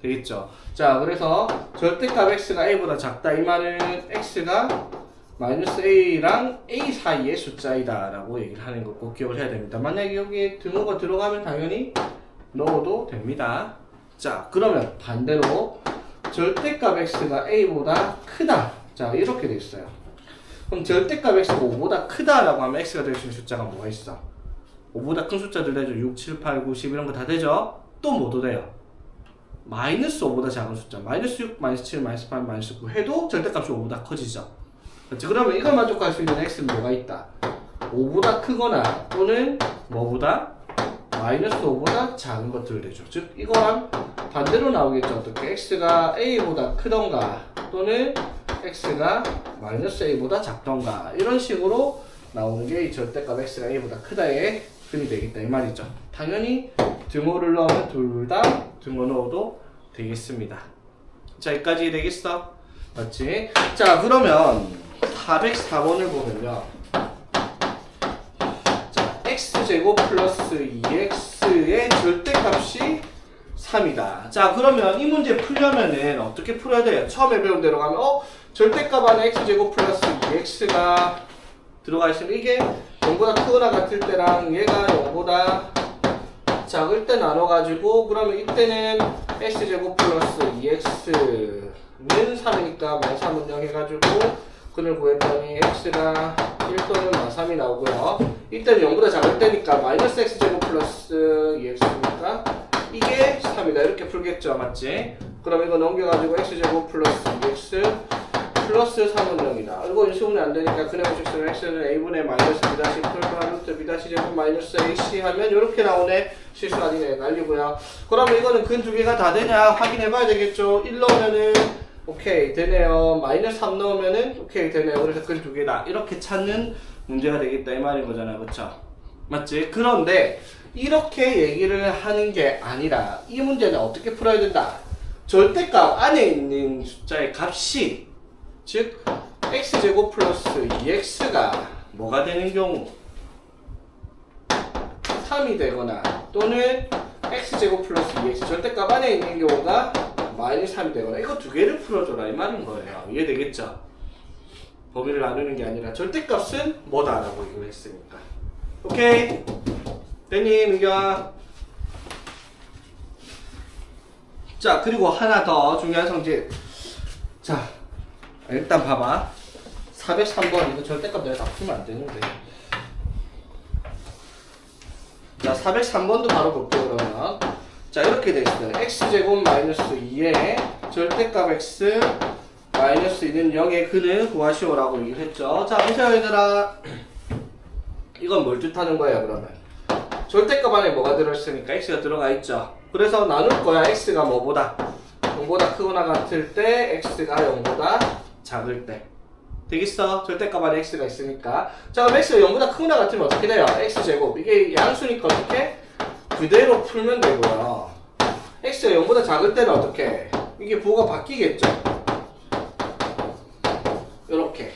S1: 되겠죠? 자, 그래서 절대값 x가 a보다 작다 이 말은 x가 마이너스 a랑 a 사이의 숫자이다 라고 얘기를 하는 거 꼭 기억을 해야 됩니다. 만약에 여기에 등호가 들어가면 당연히 넣어도 됩니다. 자, 그러면 반대로 절대값 x가 a보다 크다. 자, 이렇게 돼 있어요. 그럼 절대값 x가 5보다 크다라고 하면 x가 될 수 있는 숫자가 뭐가 있어? 5보다 큰 숫자들 되죠. 6, 7, 8, 9, 10 이런 거 다 되죠? 또 뭐도 돼요? 마이너스 5보다 작은 숫자. 마이너스 6, 마이너스 7, 마이너스 8, 마이너스 9 해도 절대값이 5보다 커지죠. 그렇지? 그러면 이걸 만족할 수 있는 x는 뭐가 있다? 5보다 크거나 또는 뭐보다? 마이너스 5보다 작은 것들 되죠. 즉 이거랑 반대로 나오겠죠. 어떻게? x가 a보다 크던가 또는 x가 마이너스 a보다 작던가 이런 식으로 나오는 게 이 절대값 x가 a보다 크다의 근이 되겠다 이 말이죠. 당연히 등호를 넣으면 둘 다 등호 넣어도 되겠습니다. 자, 여기까지 되겠어? 맞지? 자, 그러면 404번을 보면요. x제곱 플러스 2x의 절대값이 3이다. 자, 그러면 이 문제 풀려면은 어떻게 풀어야 돼요? 처음에 배운 대로 가면 절대값 안에 x제곱 플러스 2x가 들어가 있으면 이게 0보다 크거나 같을 때랑 얘가 0보다 작을 때 나눠가지고 그러면 이때는 x제곱 플러스 2x는 3이니까 -3은 0 해가지고 근을 구했더니 x가 1 또는 -3이 나오고요. 이때는 0보다 작을 때니까 마이너스 x제곱 플러스 2x니까 이게 3이다. 이렇게 풀겠죠. 맞지? 그럼 이거 넘겨가지고 x제곱 플러스 2x 플러스 3은 0이다. 이거 인수분해 안 되니까 근의 공식수는 x는 a분의 마이너스 b' 폴마 루트 b' 제곱 마이너스 ac 하면 이렇게 나오네. 실수 아니네. 날리고요. 그러면 이거는 근 두 개가 다 되냐 확인해봐야 되겠죠. 1 넣으면은 오케이 되네요. 마이너스 3 넣으면은 오케이 되네요. 그래서 근 두 개다. 이렇게 찾는 문제가 되겠다 이 말인 거잖아. 그쵸? 맞지? 그런데 이렇게 얘기를 하는 게 아니라 이 문제는 어떻게 풀어야 된다? 절대값 안에 있는 숫자의 값이 즉 x제곱 플러스 2x가 뭐가 되는 경우 3이 되거나 또는 x제곱 플러스 2x 절대값 안에 있는 경우가 마이너스 3이 되거나 이거 두 개를 풀어줘라 이 말인 거예요. 이해되겠죠? 범위를 나누는 게 아니라 절대값은 뭐다라고 얘기를 했으니까. 오케이? 대님 의견. 자, 그리고 하나 더 중요한 성질. 자, 일단 봐봐. 403번 이거 절대값 내가 다 풀면 안 되는데. 자, 403번도 바로 볼게요. 그러면 자, 이렇게 돼 있어요. x제곱 마이너스 2에 절대값 x 마이너스 2는 0의 근을 구하시오라고 얘기를 했죠. 자, 보세요 얘들아. 이건 뭘 뜻하는 거예요 그러면? 절대값 안에 뭐가 들어있으니까 x가 들어가 있죠. 그래서 나눌 거야. x가 뭐보다? 0보다 크거나 같을 때, x가 0보다 작을 때. 되겠어? 절대값 안에 x가 있으니까. 자, 그럼 x가 0보다 크거나 같으면 어떻게 돼요? x제곱. 이게 양수니까 어떻게? 그대로 풀면 되고요. x가 0보다 작을 때는 어떻게? 이게 부호가 바뀌겠죠? 요렇게.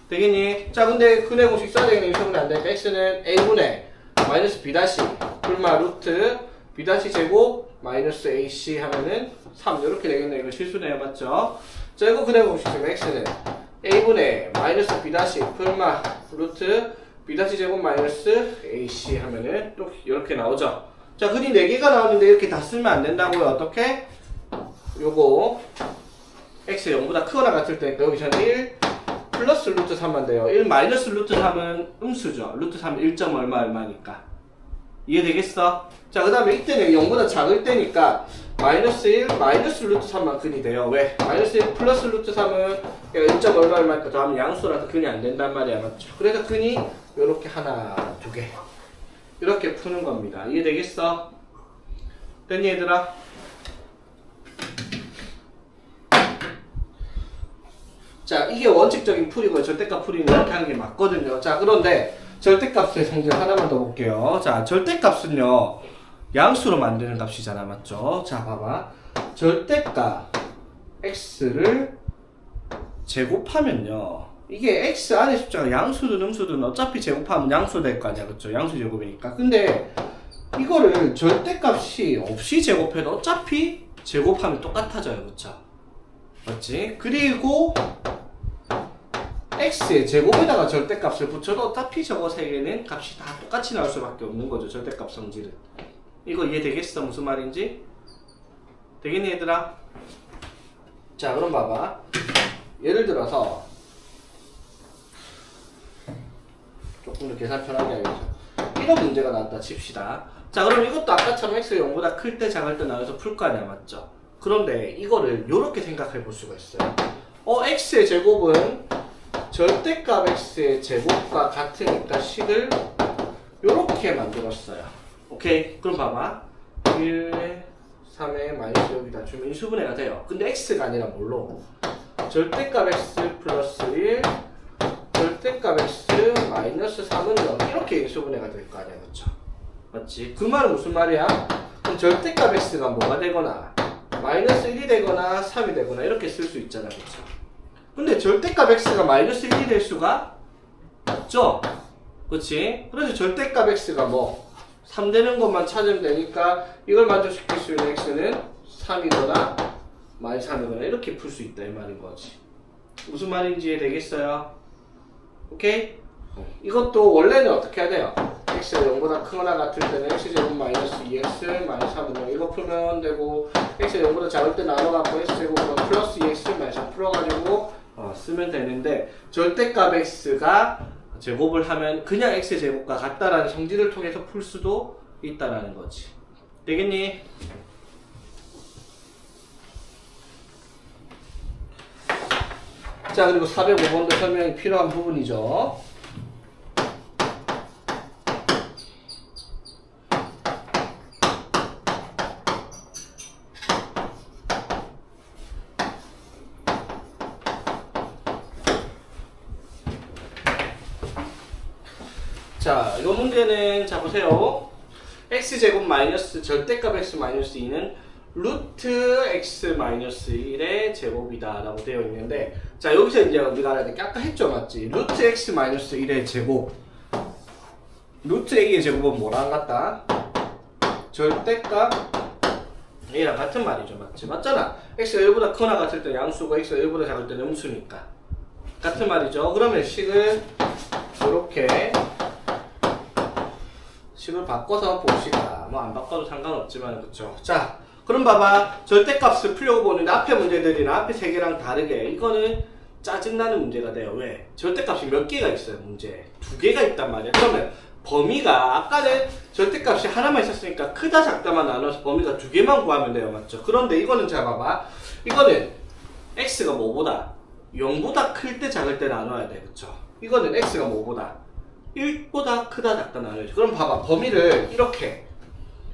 S1: 되겠니? 자, 근데 근의 공식 써야 되겠네. 유수분해 안 되니까 x는 a분의 마이너스 b 다시 풀마 루트 b 다시 제곱 마이너스 ac 하면은 3 이렇게 되겠네. 이거 실수네요. 맞죠? 자, 이거 근의 공식이면 x는 a분의 마이너스 b 다시 풀마 루트 b 다시 제곱 마이너스 ac 하면은 또 이렇게 나오죠. 자, 근이 4개가 나오는데 이렇게 다 쓰면 안 된다고요. 어떻게? 요거 x 0보다 크거나 같을 때니까 여기서는 1 플러스 루트 3만 돼요. 1 마이너스 루트 3은 음수죠. 루트 3은 1점 얼마니까. 이해되겠어? 자, 그 다음에 이때는 0보다 작을 때니까 마이너스 1 마이너스 루트 3만 근이 돼요. 왜? 마이너스 1 플러스 루트 3은 1점 얼마니까 더하면 양수라서 근이 안 된단 말이야. 맞죠? 그래서 근이 요렇게 하나, 두 개 이렇게 푸는 겁니다. 이해되겠어? 됐니 얘들아? 자, 이게 원칙적인 풀이고요. 절대값 풀이는 이렇게 하는 게 맞거든요. 자, 그런데 절대값의 성질 하나만 더 볼게요. 자, 절대값은요 양수로 만드는 값이잖아. 맞죠? 자, 봐봐. 절대값 x를 제곱하면요 이게 x 안에 숫자가 양수든 음수든 어차피 제곱하면 양수 될 거 아니야. 그쵸? 양수 제곱이니까. 근데 이거를 절대값이 없이 제곱해도 어차피 제곱하면 똑같아져요. 그쵸? 맞지? 그리고 x의 제곱에다가 절대값을 붙여도 어차피 저거 세 개는 값이 다 똑같이 나올 수밖에 없는 거죠. 절대값 성질은. 이거 이해되겠어? 무슨 말인지? 되겠니 얘들아? 자, 그럼 봐봐. 예를 들어서 조금 더 계산 편하게 하기 위해서 이런 문제가 나왔다 칩시다. 자, 그럼 이것도 아까처럼 x가 0보다 클 때 작을 때 나와서 풀 거 아니야. 맞죠? 그런데 이거를 이렇게 생각해 볼 수가 있어요. x의 제곱은 절대값 x의 제곱과 같으니까 식을 이렇게 만들었어요. 오케이? 그럼 봐봐. 1, 3에 마이너스 여기다 주면 인수분해가 돼요. 근데 x가 아니라 뭘로? 절대값 x 플러스 1, 절대값 x 마이너스 3은 0 이렇게 인수분해가 될 거 아니야. 그쵸? 맞지? 그 말은 무슨 말이야? 그럼 절대값 x가 뭐가 되거나 마이너스 1이 되거나 3이 되거나 이렇게 쓸 수 있잖아. 그쵸? 근데 절대값 x가 마이너스 1이 될 수가 없죠? 그치? 그래서 절대값 x가 뭐 3 되는 것만 찾으면 되니까 이걸 만족시킬 수 있는 x는 3이거나 마이너스 3이거나 이렇게 풀 수 있다 이 말인 거지. 무슨 말인지 이해되겠어요? 오케이? 이것도 원래는 어떻게 해야 돼요? x가 0보다 크거나 같을 때는 x제곱 마이너스 2x 마이너스 3은 0 이거 풀면 되고 x가 0보다 작을 때 나눠갖고 x제곱보다 플러스 2x 마이너스 3 풀어가지고 쓰면 되는데 절대값 x가 제곱을 하면 그냥 x제곱과 같다라는 성질을 통해서 풀 수도 있다라는 거지. 되겠니? 자, 그리고 405번도 설명이 필요한 부분이죠. 자, 이 문제는 자 보세요. x제곱 마이너스 절대값 x 마이너스 2는 루트 x 마이너스 1의 제곱이다 라고 되어 있는데, 자 여기서 이제 우리가 알아야 될 게 아까 했죠. 맞지? 루트 x 마이너스 1의 제곱, 루트 a의 제곱은 뭐랑 같다? 절대값 a랑 같은 말이죠. 맞지? 맞잖아. x가 1보다 크거나 같을 때 양수고 x가 1보다 작을 때는 음수니까 같은 말이죠. 그러면 식을 이렇게 식을 바꿔서 봅시다. 뭐 안 바꿔도 상관없지만, 그쵸? 자, 그럼 봐봐. 절대값을 풀려고 보는데 앞에 문제들이랑 앞에 세 개랑 다르게 이거는 짜증나는 문제가 돼요. 왜? 절대값이 몇 개가 있어요, 문제. 2개가 있단 말이야. 그러면 범위가 아까는 절대값이 하나만 있었으니까 크다 작다만 나눠서 범위가 2개만 구하면 돼요. 맞죠? 그런데 이거는 자 봐봐. 이거는 x가 뭐보다? 0보다 클 때 작을 때 나눠야 돼. 그쵸? 이거는 x가 뭐보다? 1보다 크다 작다 나눠야지. 그럼 봐봐. 범위를 이렇게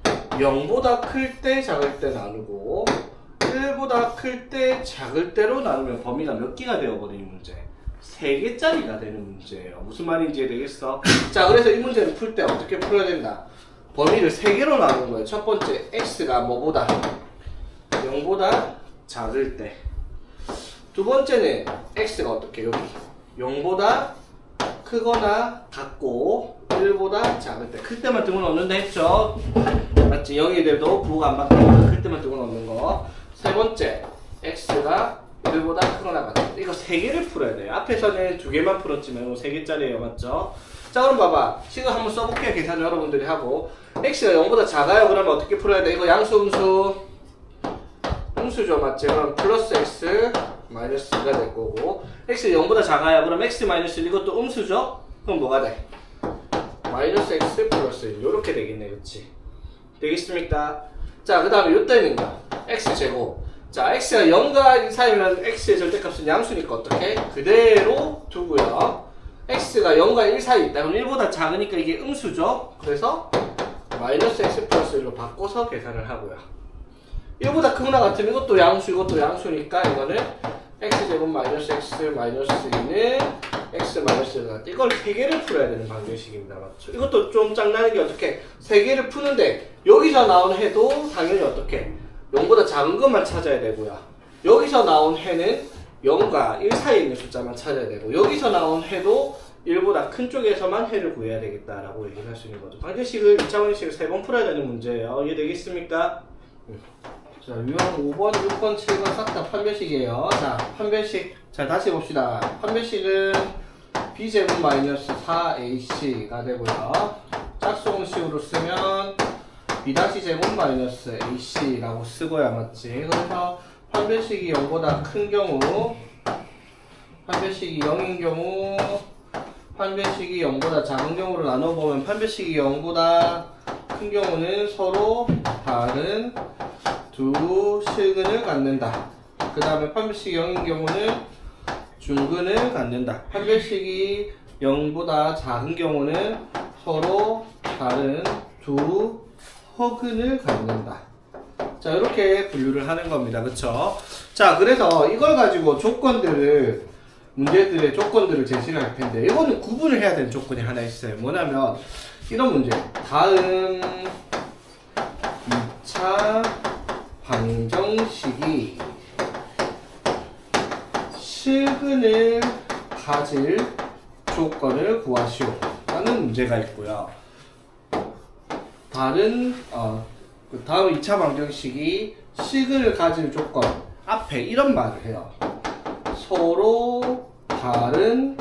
S1: 0보다 클 때 작을 때 나누고 1보다 클 때 작을 때로 나누면 범위가 몇 개가 되어버리는 문제? 3개짜리가 되는 문제예요. 무슨 말인지 이해되겠어? 자, 그래서 이 문제를 풀 때 어떻게 풀어야 된다? 범위를 3개로 나누는 거예요. 첫 번째, x가 뭐보다? 0보다 작을 때. 두 번째는 x가 어떻게? 여기 0보다 크거나 같고 1보다 작을 때. 클 때만 등은 없는다 했죠? 맞지? 0이 돼도 부호가 안 바뀌니까 클 때만 등은 없는 거. 세 번째, x가 1보다 크거나 같다. 이거 3개를 풀어야 돼요. 앞에서는 2개만 풀었지만 3개짜리예요. 맞죠? 자, 그럼 봐봐. 식을 한번 써볼게요. 계산 여러분들이 하고. x가 0보다 작아요. 그러면 어떻게 풀어야 돼? 이거 양수, 음수? 음수죠. 맞지? 그럼 플러스 x 마이너스가 될 거고. x가 0보다 작아요. 그럼 x 마이너스 이것도 음수죠? 그럼 뭐가 돼? 마이너스 x 플러스 1. 요렇게 되겠네. 그치? 되겠습니까? 자, 그 다음에 요때는요. x제곱. 자, x가 0과 1 사이면 x의 절대값은 양수니까 어떻게? 그대로 두고요. x가 0과 1 사이 있다. 그럼 1보다 작으니까 이게 음수죠? 그래서 마이너스 x 플러스 1로 바꿔서 계산을 하고요. 1보다 크거나 같으면 이것도 양수, 이것도 양수니까 이거는 x제곱 마이너스 x 마이너스 2는 x 마이너스 1가 이걸 3개를 풀어야 되는 방정식입니다. 맞죠? 이것도 좀 짱나는 게 어떻게 3개를 푸는데 여기서 나온 해도 당연히 어떻게 0보다 작은 것만 찾아야 되고요. 여기서 나온 해는 0과 1 사이에 있는 숫자만 찾아야 되고 여기서 나온 해도 1보다 큰 쪽에서만 해를 구해야 되겠다라고 얘기할 수 있는 거죠. 방정식을 2차원식을 3번 풀어야 되는 문제예요. 이해되겠습니까? 자, 유형 5번, 6번, 7번 싹 다 판별식이에요. 자, 판별식. 자, 다시 봅시다. 판별식은 b제곱 마이너스 4ac가 되고요. 짝수공식으로 쓰면 b-제곱 마이너스 ac라고 쓰고야 맞지? 그래서 판별식이 0보다 큰 경우, 판별식이 0인 경우, 판별식이 0보다 작은 경우로 나눠보면 판별식이 0보다 큰 경우는 서로 다른 두 실근을 갖는다. 그 다음에 판별식이 0인 경우는 중근을 갖는다. 판별식이 0보다 작은 경우는 서로 다른 두 허근을 갖는다. 자, 이렇게 분류를 하는 겁니다. 그쵸? 자, 그래서 이걸 가지고 조건들을, 문제들의 조건들을 제시를 할 텐데, 이거는 구분을 해야 되는 조건이 하나 있어요. 뭐냐면, 이런 문제. 다음 2차 방정식이 실근을 가질 조건을 구하시오. 라는 문제가 있고요. 다른 다음 2차 방정식이 실근을 가질 조건 앞에 이런 말을 해요. 서로 다른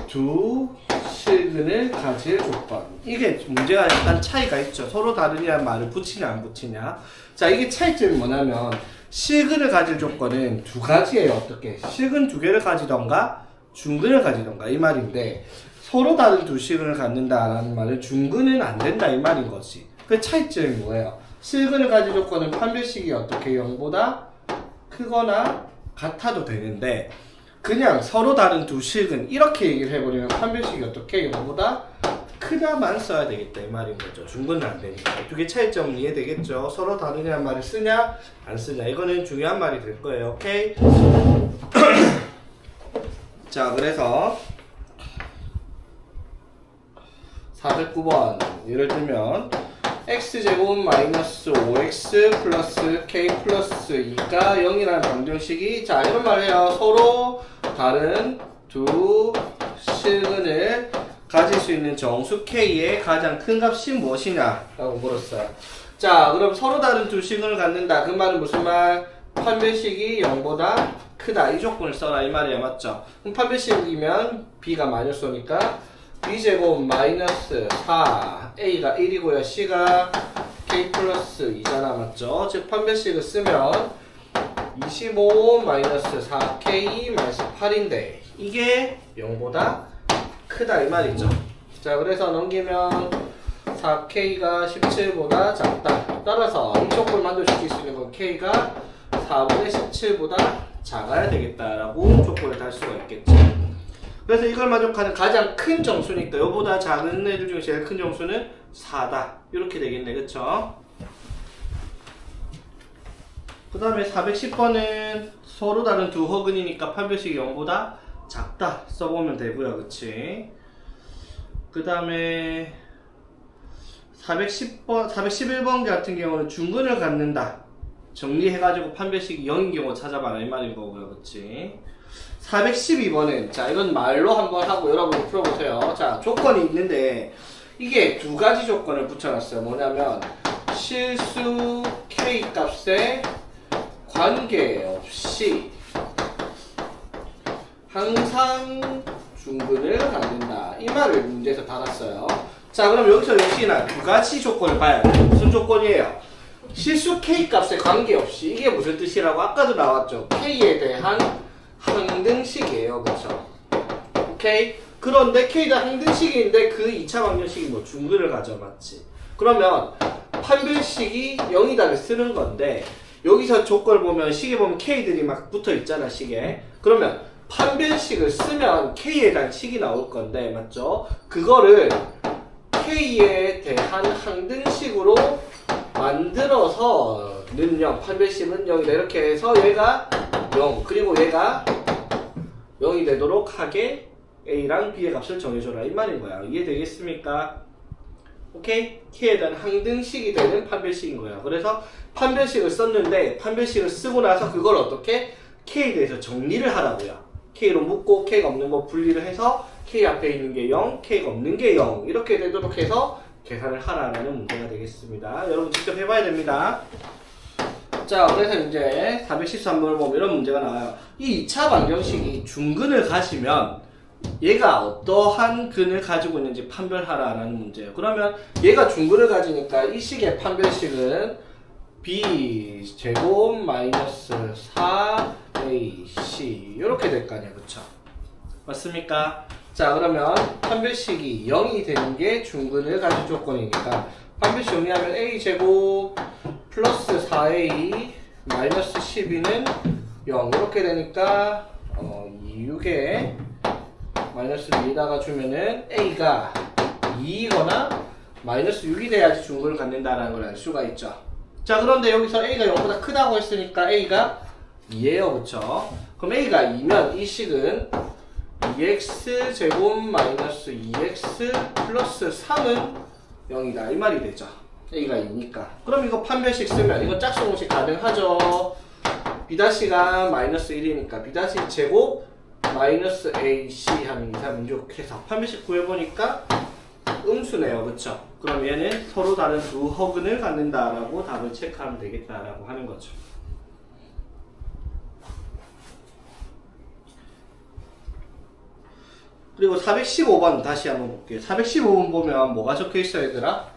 S1: 두 실근을 가질 조건. 이게 문제가 약간 차이가 있죠. 서로 다르냐는 말을 붙이냐 안 붙이냐. 자, 이게 차이점이 뭐냐면 실근을 가질 조건은 두 가지예요. 어떻게? 실근 두 개를 가지던가 중근을 가지던가 이 말인데 서로 다른 두 실근을 갖는다라는 말은 중근은 안 된다 이 말인 거지. 그 차이점이 뭐예요? 실근을 가질 조건은 판별식이 어떻게 0보다 크거나 같아도 되는데 그냥 서로 다른 두 실근 이렇게 얘기를 해버리면 판별식이 어떻게 0보다 크다만 써야 되겠다 이 말인 거죠. 중근은 안 되니까. 두 개 차이점은 이해되겠죠? 서로 다르냐는 말을 쓰냐 안 쓰냐 이거는 중요한 말이 될 거예요. 오케이? 자, 그래서 409번 예를 들면 x제곱 마이너스 5x 플러스 k 플러스 2가 0이라는 방정식이 자 이런 말을 해요. 서로 다른 두 실근을 가질 수 있는 정수 k의 가장 큰 값이 무엇이냐 라고 물었어요. 자, 그럼 서로 다른 두 실근을 갖는다. 그 말은 무슨 말? 판별식이 0보다 크다. 이 조건을 써라 이 말이야. 맞죠? 그럼 판별식이면 b가 마이너스 5니까 b제곱 마이너스 4 a가 1이고요. c가 k 플러스 2잖아. 맞죠? 즉 판별식을 쓰면 25 마이너스 4k 마이너스 8인데 이게 0보다 크다 이 말이죠. 자, 그래서 넘기면 4k가 17보다 작다. 따라서 이 조건을 만족시킬 수 있는 건 k가 4분의 17보다 작아야 되겠다라고 조건을 달 수가 있겠죠. 그래서 이걸 만족하는 가장 큰 정수니까 이보다 작은 애들 중에 제일 큰 정수는 4다. 이렇게 되겠네. 그쵸? 그 다음에 410번은 서로 다른 두 허근이니까 판별식이 0보다 작다 써보면 되고요. 그치? 그 다음에 411번 같은 경우는 중근을 갖는다. 정리해가지고 판별식이 0인 경우 찾아봐라 이 말인 거고요. 그치? 412번은 자 이건 말로 한번 하고 여러분이 풀어보세요. 자 조건이 있는데 이게 두 가지 조건을 붙여놨어요. 뭐냐면 실수 K 값에 관계없이 항상 중근을 갖는다. 이 말을 문제에서 달았어요. 자 그럼 여기서 역시나 두 가지 조건을 봐야 돼요. 무슨 조건이에요? 실수 K 값에 관계없이 이게 무슨 뜻이라고 아까도 나왔죠. K에 대한 항등식이에요. 그쵸? 오케이? 그런데 K가 항등식인데 그 2차 방정식이 뭐 중근을 가져 맞지? 그러면 판별식이 0이다를 쓰는 건데 여기서 조건을 보면 식에 보면 K들이 막 붙어 있잖아 식에. 그러면 판별식을 쓰면 K에 대한 식이 나올 건데 맞죠? 그거를 K에 대한 항등식으로 만들어서는 0, 판별식은 0이다 이렇게 해서 얘가 0 그리고 얘가 0이 되도록 하게 A랑 B의 값을 정해줘라 이 말인 거야. 이해되겠습니까? 오케이? K에 대한 항등식이 되는 판별식인 거야. 그래서 판별식을 썼는데 판별식을 쓰고 나서 그걸 어떻게 K에 대해서 정리를 하라고요. K로 묶고 K가 없는 거 분리를 해서 K 앞에 있는 게 0, K가 없는 게 0 이렇게 되도록 해서 계산을 하라는 문제가 되겠습니다. 여러분 직접 해봐야 됩니다. 자 그래서 이제 413번을 보면 이런 문제가 나와요. 이 2차 방정식이 중근을 가지면 얘가 어떠한 근을 가지고 있는지 판별하라는 문제예요. 그러면 얘가 중근을 가지니까 이 식의 판별식은 b제곱 마이너스 4ac 이렇게 될 거 아니야. 그쵸? 맞습니까? 자 그러면 판별식이 0이 되는 게 중근을 가진 조건이니까 판별식 정리하면 a제곱 플러스 4a 마이너스 12는 0 이렇게 되니까 6에 마이너스를 위에다가 주면은 a가 2이거나 마이너스 6이 돼야지 중근을 갖는다라는 걸 알 수가 있죠. 자 그런데 여기서 a가 0보다 크다고 했으니까 a가 2예요. 그쵸? 그럼 a가 2면 이 식은 2x 제곱 마이너스 2x 플러스 3은 0이다 이 말이 되죠. a가 2니까. 그럼 이거 판별식 쓰면 이거 짝수 공식 가능하죠. b-가 마이너스 1이니까 b- 제곱 마이너스 ac 하면 2, 3, 6 해서 판별식 구해보니까 음수네요. 그쵸? 그럼 얘는 서로 다른 두 허근을 갖는다라고 답을 체크하면 되겠다라고 하는 거죠. 그리고 415번 다시 한번 볼게요. 415번 보면 뭐가 적혀 있어요, 얘들아?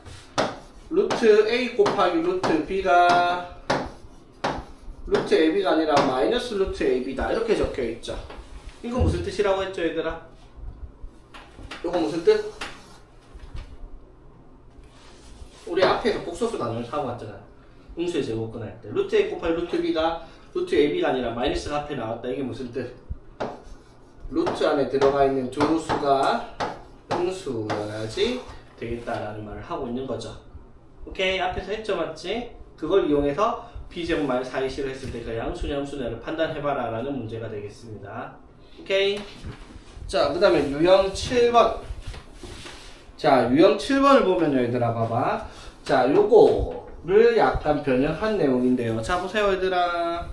S1: 루트 a 곱하기 루트 b가 루트 ab가 아니라 마이너스 루트 ab다 이렇게 적혀 있죠. 이거 무슨 뜻이라고 했죠, 얘들아? 이거 무슨 뜻? 우리 앞에서 복소수 나누면 사고 왔잖아. 음수의 제곱근 할 때. 루트 a 곱하기 루트 b가 루트 ab가 아니라 마이너스가 앞에 나왔다. 이게 무슨 뜻? 루트 안에 들어가 있는 두 수가 음수여야지 되겠다라는 말을 하고 있는 거죠. 오케이? 앞에서 했죠, 맞지? 그걸 이용해서 b제곱 마이너스 4ac를 했을 때 그 양수냐 음수냐를 판단해봐라 라는 문제가 되겠습니다. 오케이? 자, 그 다음에 유형 7번. 자, 유형 7번을 보면 얘들아 봐봐. 자, 요거를 약간 변형한 내용인데요. 자, 보세요 얘들아.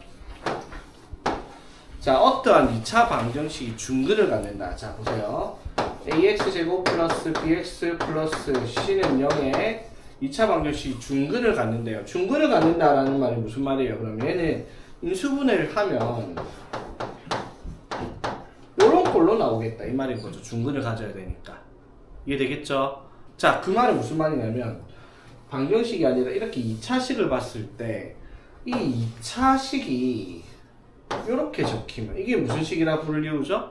S1: 자, 어떠한 2차 방정식이 중근을 갖는다. 자, 보세요. ax제곱 플러스 bx 플러스 c는 0에 2차 방정식이 중근을 갖는데요. 중근을 갖는다라는 말이 무슨 말이에요? 그럼 얘는 인수분해를 하면 요런 꼴로 나오겠다. 이 말인 거죠. 중근을 가져야 되니까. 이해되겠죠? 자, 그 말은 무슨 말이냐면 방정식이 아니라 이렇게 2차식을 봤을 때 이 2차식이 이렇게 적히면 이게 무슨 식이라 불리우죠?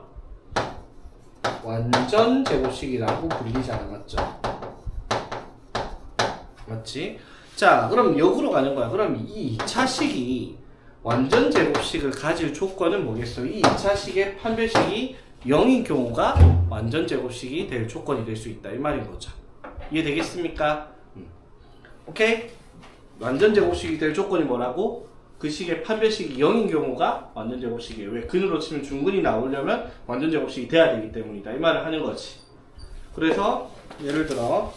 S1: 완전 제곱식이라고 불리잖아. 맞죠? 맞지? 자, 그럼 역으로 가는 거야. 그럼 이 2차식이 완전 제곱식을 가질 조건은 뭐겠어? 이 2차식의 판별식이 0인 경우가 완전 제곱식이 될 조건이 될 수 있다 이 말인 거죠. 이해되겠습니까? 오케이? 완전 제곱식이 될 조건이 뭐라고? 그 식의 판별식이 0인 경우가 완전 제곱식이에요. 왜? 근으로 치면 중근이 나오려면 완전 제곱식이 돼야 되기 때문이다 이 말을 하는 거지. 그래서 예를 들어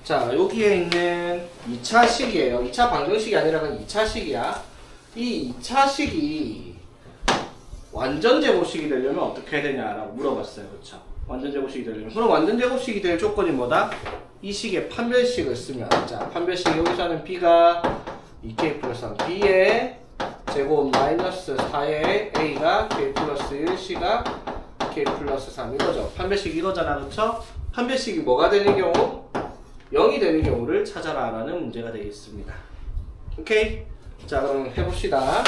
S1: 자, 여기에 있는 2차식이에요. 2차 방정식이 아니라 그냥 2차식이야. 이 2차식이 완전 제곱식이 되려면 어떻게 해야 되냐라고 물어봤어요. 그쵸? 완전 제곱식이 되려면. 그럼 완전 제곱식이 될 조건이 뭐다? 이 식의 판별식을 쓰면. 자, 판별식 여기서는 b가 2k 플러스 3, b의 제곱 마이너스 4의 a가 k 플러스 1, c가 k 플러스 3 이거죠. 판별식 이거잖아. 그쵸? 판별식이 뭐가 되는 경우? 0이 되는 경우를 찾아라 라는 문제가 되겠습니다. 오케이? 자, 그럼 해봅시다.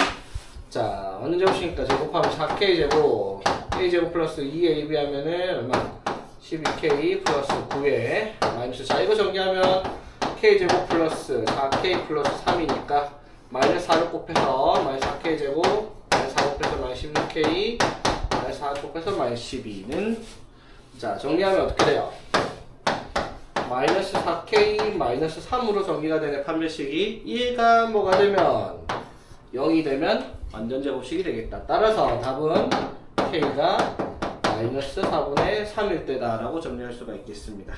S1: 자, 완전 제곱식이니까 제곱하면 4k제곱 a제곱 플러스 2ab 하면은 얼마? 12k 플러스 9에 마이너스. 자, 이거 정리하면 k제곱 플러스 4k 플러스 3이니까 마이너스 4를 곱해서 마이너스 4k제곱 마이너스 4 곱해서 마이너스 16k 마이너스 4 곱해서 마이너스 12는 자, 정리하면 어떻게 돼요? 마이너스 4k 마이너스 3으로 정리가 되는 판별식이 1가 뭐가 되면 0이 되면 완전 제곱식이 되겠다. 따라서 답은 k가 마이너스 4분의 3일 때다 라고 정리할 수가 있겠습니다.